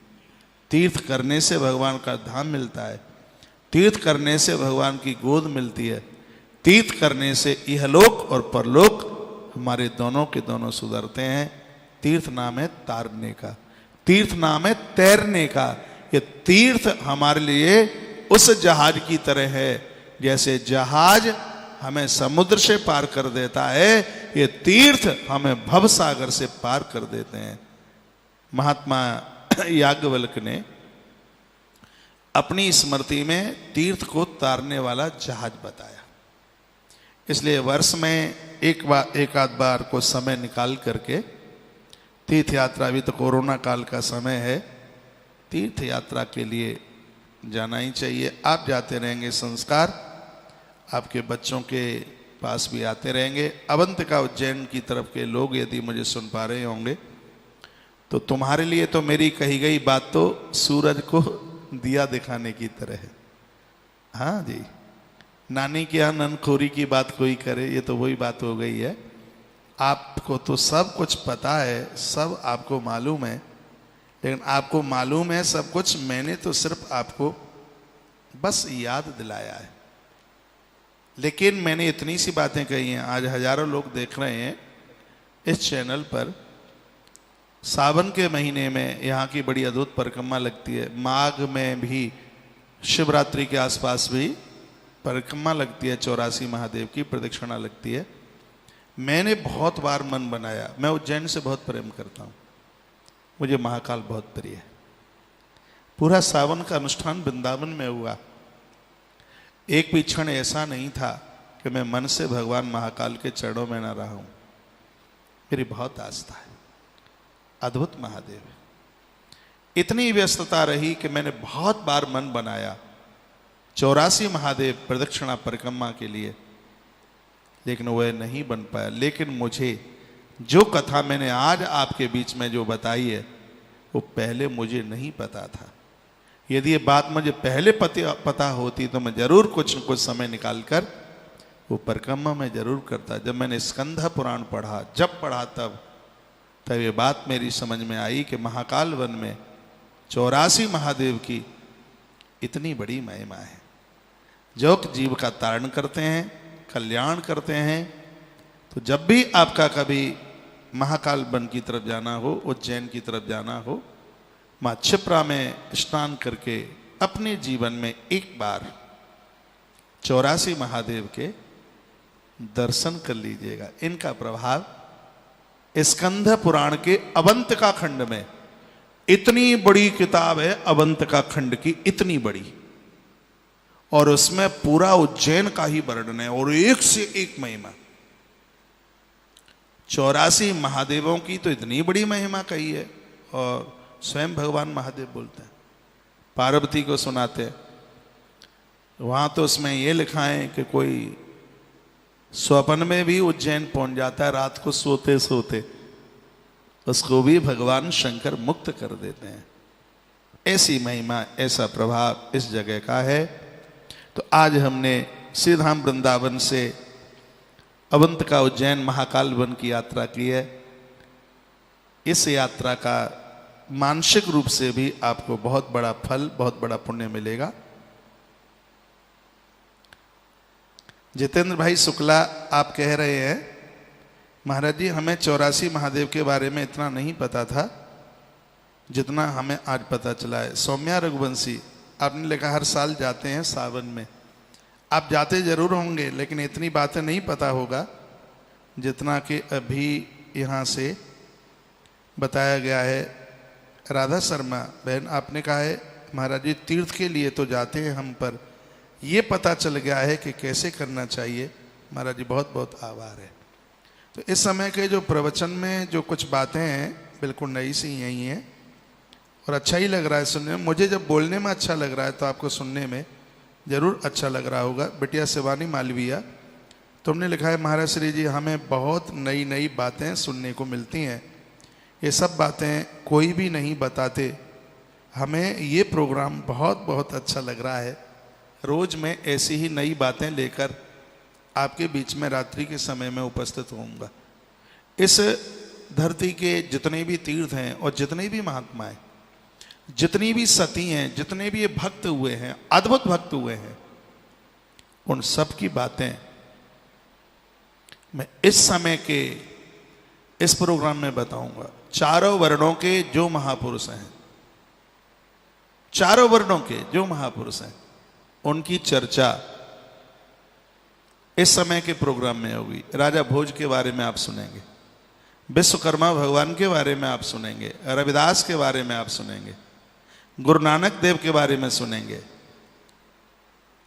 तीर्थ करने से भगवान का धाम मिलता है, तीर्थ करने से भगवान की गोद मिलती है, तीर्थ करने से इहलोक और परलोक हमारे दोनों के दोनों सुधरते हैं। तीर्थ नाम है तारने का, तीर्थ नाम है तैरने का। ये तीर्थ हमारे लिए उस जहाज की तरह है, जैसे जहाज हमें समुद्र से पार कर देता है, ये तीर्थ हमें भव सागर से पार कर देते हैं। महात्मा याज्ञवल्क्य ने अपनी स्मृति में तीर्थ को तारने वाला जहाज बताया। इसलिए वर्ष में एक आध बार को समय निकाल करके तीर्थ यात्रा, अभी तो कोरोना काल का समय है, तीर्थ यात्रा के लिए जाना ही चाहिए। आप जाते रहेंगे, संस्कार आपके बच्चों के पास भी आते रहेंगे। अवंतिका उज्जैन की तरफ के लोग यदि मुझे सुन पा रहे होंगे तो तुम्हारे लिए तो मेरी कही गई बात तो सूरज को दिया दिखाने की तरह है। हाँ जी, नानी के यहाँ ननखोरी की बात कोई करे, ये तो वही बात हो गई है। आपको तो सब कुछ पता है, सब आपको मालूम है, लेकिन आपको मालूम है सब कुछ, मैंने तो सिर्फ आपको बस याद दिलाया है। लेकिन मैंने इतनी सी बातें कही हैं, आज हजारों लोग देख रहे हैं इस चैनल पर। सावन के महीने में यहाँ की बड़ी अद्भुत परिक्रमा लगती है। माघ में भी शिवरात्रि के आसपास भी परिक्रमा लगती है, 84 महादेव की प्रदक्षिणा लगती है। मैंने बहुत बार मन बनाया, मैं उज्जैन से बहुत प्रेम करता हूँ, मुझे महाकाल बहुत प्रिय है। पूरा सावन का अनुष्ठान वृंदावन में हुआ, एक भी क्षण ऐसा नहीं था कि मैं मन से भगवान महाकाल के चरणों में न रहा हूं। मेरी बहुत आस्था है, अद्भुत महादेव। इतनी व्यस्तता रही कि मैंने बहुत बार मन बनाया 84 महादेव प्रदक्षिणा परिक्रमा के लिए, लेकिन वह नहीं बन पाया। लेकिन मुझे जो कथा मैंने आज आपके बीच में जो बताई है वो पहले मुझे नहीं पता था। यदि ये बात मुझे पहले पता होती तो मैं जरूर कुछ न कुछ समय निकालकर वो परिक्रमा में जरूर करता। जब मैंने स्कंध पुराण पढ़ा, जब पढ़ा तब ये बात मेरी समझ में आई कि महाकाल वन में 84 महादेव की इतनी बड़ी महिमा है, जो जीव का तारण करते हैं, कल्याण करते हैं। तो जब भी आपका कभी महाकाल वन की तरफ जाना हो, उज्जैन की तरफ जाना हो, माँ क्षिप्रा में स्नान करके अपने जीवन में एक बार 84 महादेव के दर्शन कर लीजिएगा। इनका प्रभाव स्कंध पुराण के अवंतिका खंड में, इतनी बड़ी किताब है अवंतिका खंड की, इतनी बड़ी, और उसमें पूरा उज्जैन का ही वर्णन है और एक से एक महिमा। 84 महादेवों की तो इतनी बड़ी महिमा कही है, और स्वयं भगवान महादेव बोलते हैं, पार्वती को सुनाते हैं। वहां तो उसमें ये लिखा है कि कोई स्वप्न में भी उज्जैन पहुंच जाता है, रात को सोते सोते उसको भी भगवान शंकर मुक्त कर देते हैं। ऐसी महिमा, ऐसा प्रभाव इस जगह का है। तो आज हमने श्रीधाम वृंदावन से अवंतिका उज्जैन महाकाल वन की यात्रा की है। इस यात्रा का मानसिक रूप से भी आपको बहुत बड़ा फल, बहुत बड़ा पुण्य मिलेगा। जितेंद्र भाई शुक्ला आप कह रहे हैं, महाराज जी हमें 84 महादेव के बारे में इतना नहीं पता था जितना हमें आज पता चला है। सौम्या रघुवंशी आपने लिखा हर साल जाते हैं सावन में। आप जाते जरूर होंगे, लेकिन इतनी बातें नहीं पता होगा जितना कि अभी यहाँ से बताया गया है। राधा शर्मा बहन आपने कहा है महाराज जी तीर्थ के लिए तो जाते हैं हम, पर ये पता चल गया है कि कैसे करना चाहिए। महाराज जी बहुत बहुत आभार है। तो इस समय के जो प्रवचन में जो कुछ बातें हैं बिल्कुल नई सी यही हैं, और अच्छा ही लग रहा है सुनने में। मुझे जब बोलने में अच्छा लग रहा है तो आपको सुनने में जरूर अच्छा लग रहा होगा। बिटिया शिवानी मालवीय तुमने लिखा है महाराज श्री जी हमें बहुत नई नई बातें सुनने को मिलती हैं। ये सब बातें कोई भी नहीं बताते, हमें ये प्रोग्राम बहुत बहुत अच्छा लग रहा है। रोज मैं ऐसी ही नई बातें लेकर आपके बीच में रात्रि के समय में उपस्थित होऊंगा। इस धरती के जितने भी तीर्थ हैं और जितने भी महात्मा हैं, जितनी भी सती हैं, जितने भी ये भक्त हुए हैं, अद्भुत भक्त हुए हैं, उन सब की बातें मैं इस समय के इस प्रोग्राम में बताऊंगा। चारों वर्णों के जो महापुरुष हैं, चारों वर्णों के जो महापुरुष हैं, उनकी चर्चा इस समय के प्रोग्राम में होगी। राजा भोज के बारे में आप सुनेंगे, विश्वकर्मा भगवान के बारे में आप सुनेंगे, रविदास के बारे में आप सुनेंगे, गुरु नानक देव के बारे में सुनेंगे,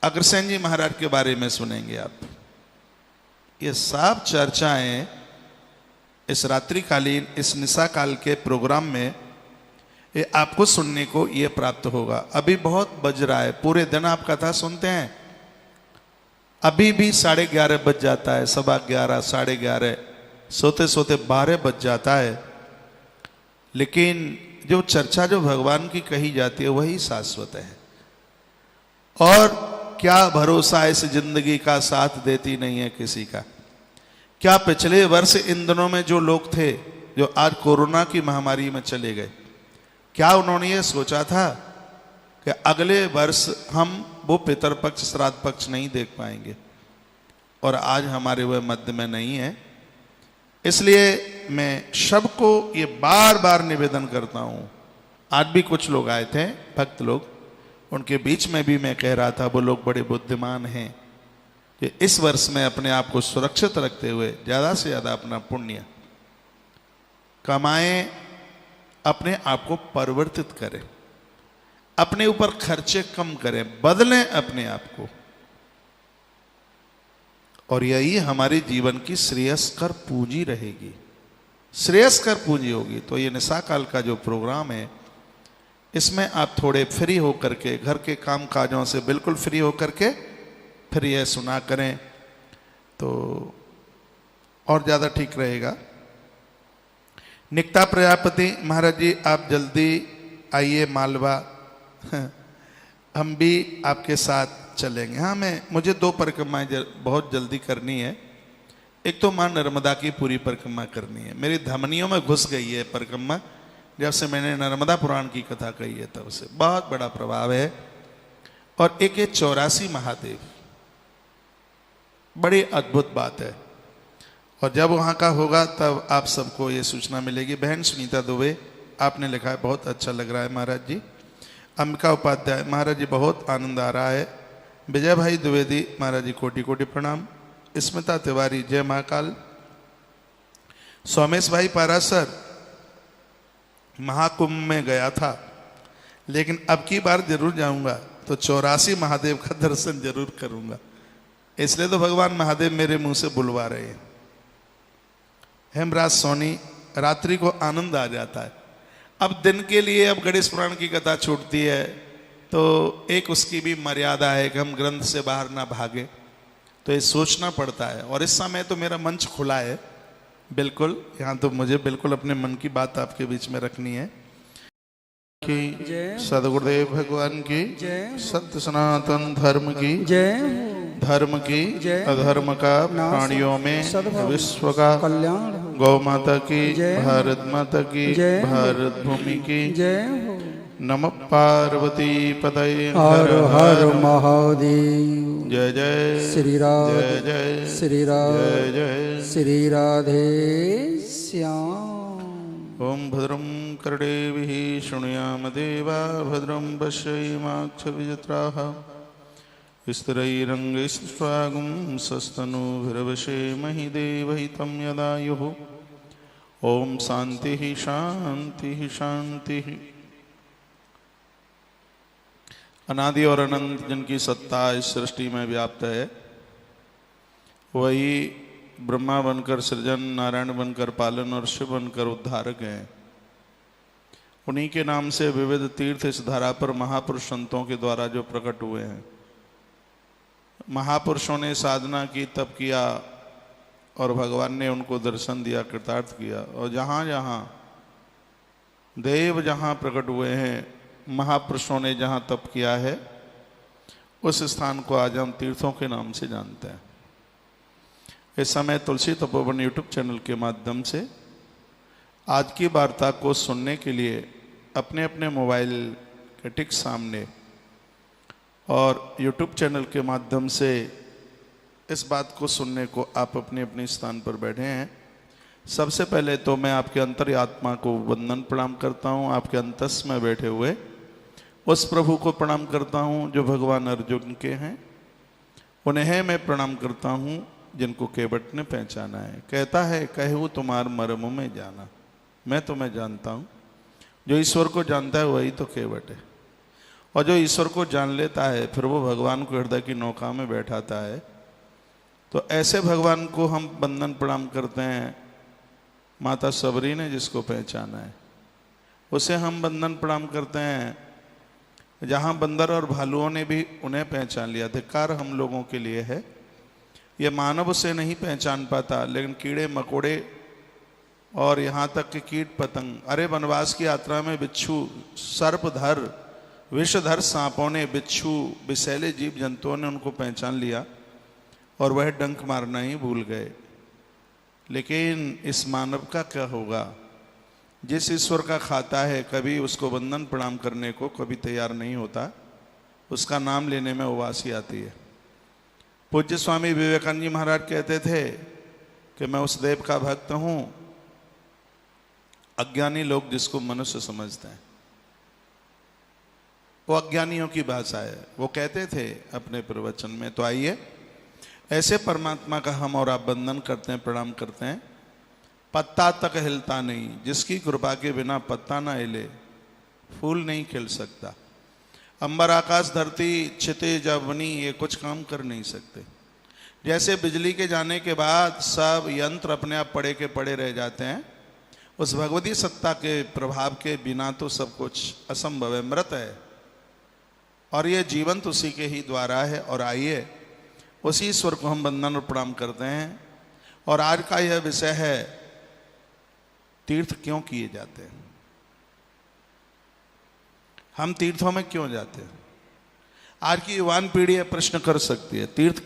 अग्रसेन जी महाराज के बारे में सुनेंगे आप। ये सब चर्चाएं इस रात्रिकालीन, इस निशा काल के प्रोग्राम में ये आपको सुनने को ये प्राप्त होगा। अभी बहुत बज रहा है, पूरे दिन आप कथा सुनते हैं, अभी भी 11:30 बज जाता है, 11:15, 11:30, सोते सोते 12 बज जाता है। लेकिन जो चर्चा जो भगवान की कही जाती है वही शाश्वत है। और क्या भरोसा इस जिंदगी का साथ देती नहीं है किसी का। क्या पिछले वर्ष इन दिनों में जो लोग थे जो आज कोरोना की महामारी में चले गए, क्या उन्होंने ये सोचा था कि अगले वर्ष हम वो पितरपक्ष श्राद्ध पक्ष नहीं देख पाएंगे, और आज हमारे वह मध्य में नहीं है। इसलिए मैं सबको ये बार बार निवेदन करता हूं। आज भी कुछ लोग आए थे, भक्त लोग, उनके बीच में भी मैं कह रहा था वो लोग बड़े बुद्धिमान हैं कि इस वर्ष में अपने आप को सुरक्षित रखते हुए ज्यादा से ज्यादा अपना पुण्य कमाएं, अपने आप को परिवर्तित करें, अपने ऊपर खर्चे कम करें, बदलें अपने आप को, और यही हमारे जीवन की श्रेयस्कर पूंजी रहेगी, श्रेयस्कर पूंजी होगी। तो ये निशा काल का जो प्रोग्राम है, इसमें आप थोड़े फ्री होकर के, घर के काम काजों से बिल्कुल फ्री होकर के फिर यह सुना करें तो और ज़्यादा ठीक रहेगा। निकता प्रजापति महाराज जी, आप जल्दी आइए मालवा, हम भी आपके साथ चलेंगे। हाँ, मुझे 2 परिक्रमाएं बहुत जल्दी करनी है। एक तो मां नर्मदा की पूरी परिक्रमा करनी है, मेरी धमनियों में घुस गई है परिक्रमा, जब से मैंने नर्मदा पुराण की कथा कही है तब से बहुत बड़ा प्रभाव है। और एक है 84 महादेव, बड़ी अद्भुत बात है। और जब वहाँ का होगा तब आप सबको ये सूचना मिलेगी। बहन सुनीता दुबे, आपने लिखा है बहुत अच्छा लग रहा है महाराज जी। अंबिका उपाध्याय, महाराज जी बहुत आनंद आ रहा है। विजय भाई द्विवेदी, महाराज जी कोटि कोटि प्रणाम। स्मिता तिवारी, जय महाकाल। सोमेश भाई पारासर, महाकुंभ में गया था लेकिन अब की बार जरूर जाऊंगा तो 84 महादेव का दर्शन जरूर करूंगा, इसलिए तो भगवान महादेव मेरे मुंह से बुलवा रहे हैं। हेमराज सोनी, रात्रि को आनंद आ जाता है। अब दिन के लिए अब गणेश पुराण की कथा छूटती है तो एक उसकी भी मर्यादा है कि हम ग्रंथ से बाहर ना भागे, तो ये सोचना पड़ता है। और इस समय तो मेरा मंच खुला है बिल्कुल, यहाँ तो मुझे बिल्कुल अपने मन की बात आपके बीच में रखनी है कि सदगुरुदेव भगवान की सत्य सनातन धर्म की जय, धर्म की अधर्म का प्राणियों में विश्व का कल्याण, गौ माता की, भारत माता की, भारत भूमि की जय। नमः पार्वती पतये हर हर महादेव। जय जय श्री राधे, जय जय श्री राधे, जय जय श्री राधे श्याम। ओम भद्रं कर्णेभिः शृणुयाम देवा, भद्रं पश्येमाक्षभिजत्राः, स्थिरैरङ्गैस्त्वागुं सस्तनूभिर्वशेमहि देवहितं यदायुः। ओम शांति शांति शांति। अनादि और अनंत जिनकी सत्ता इस सृष्टि में व्याप्त है, वही ब्रह्मा बनकर सृजन, नारायण बनकर पालन और शिव बनकर उद्धारक हैं। उन्हीं के नाम से विविध तीर्थ इस धरा पर महापुरुष संतों के द्वारा जो प्रकट हुए हैं। महापुरुषों ने साधना की, तप किया और भगवान ने उनको दर्शन दिया, कृतार्थ किया। और जहाँ जहाँ देव जहाँ प्रकट हुए हैं, महापुरुषों ने जहाँ तप किया है, उस स्थान को आज हम तीर्थों के नाम से जानते हैं। इस समय तुलसी तपोवन यूट्यूब चैनल के माध्यम से आज की वार्ता को सुनने के लिए अपने अपने मोबाइल के ठीक सामने और यूट्यूब चैनल के माध्यम से इस बात को सुनने को आप अपने अपने स्थान पर बैठे हैं। सबसे पहले तो मैं आपके अंतर्यात्मा को वंदन प्रणाम करता हूँ। आपके अंतस में बैठे हुए उस प्रभु को प्रणाम करता हूँ जो भगवान अर्जुन के हैं, उन्हें मैं प्रणाम करता हूँ जिनको केवट ने पहचाना है। कहता है कहूँ तुम्हार मर्म में जाना, मैं तुम्हें जानता हूँ। जो ईश्वर को जानता है वही तो केवट है, और जो ईश्वर को जान लेता है फिर वो भगवान को हृदय की नौका में बैठाता है। तो ऐसे भगवान को हम बंदन प्रणाम करते हैं। माता सबरी ने जिसको पहचाना है उसे हम बंदन प्रणाम करते हैं। जहाँ बंदर और भालुओं ने भी उन्हें पहचान लिया। धिक्कार हम लोगों के लिए है, ये मानव उसे नहीं पहचान पाता, लेकिन कीड़े मकोड़े और यहाँ तक कि कीट पतंग, अरे वनवास की यात्रा में बिच्छू, सर्पधर, विषधर सांपों ने, बिच्छू, विषैले जीव जंतुओं ने उनको पहचान लिया और वह डंक मारना ही भूल गए। लेकिन इस मानव का क्या होगा जिस ईश्वर का खाता है, कभी उसको वंदन प्रणाम करने को कभी तैयार नहीं होता, उसका नाम लेने में उबासी आती है। पूज्य स्वामी विवेकानंद जी महाराज कहते थे कि मैं उस देव का भक्त हूं, अज्ञानी लोग जिसको मनुष्य समझते हैं, वो अज्ञानियों की भाषा है। वो कहते थे अपने प्रवचन में। तो आइए ऐसे परमात्मा का हम और आप वंदन करते हैं, प्रणाम करते हैं। पत्ता तक हिलता नहीं, जिसकी कृपा के बिना पत्ता ना हिले फूल नहीं खिल सकता। अंबर आकाश धरती क्षितिज अवनी ये कुछ काम कर नहीं सकते। जैसे बिजली के जाने के बाद सब यंत्र अपने आप पड़े के पड़े रह जाते हैं, उस भगवती सत्ता के प्रभाव के बिना तो सब कुछ असंभव है, मृत है, और ये जीवंत उसी के ही द्वारा है। और आइए उसी ईश्वर को हम वंदन और प्रणाम करते हैं। और आज का यह विषय है, तीर्थ क्यों किए जाते हैं, हम तीर्थों में क्यों जाते हैं। आज की युवान पीढ़ी यह प्रश्न कर सकती है, तीर्थ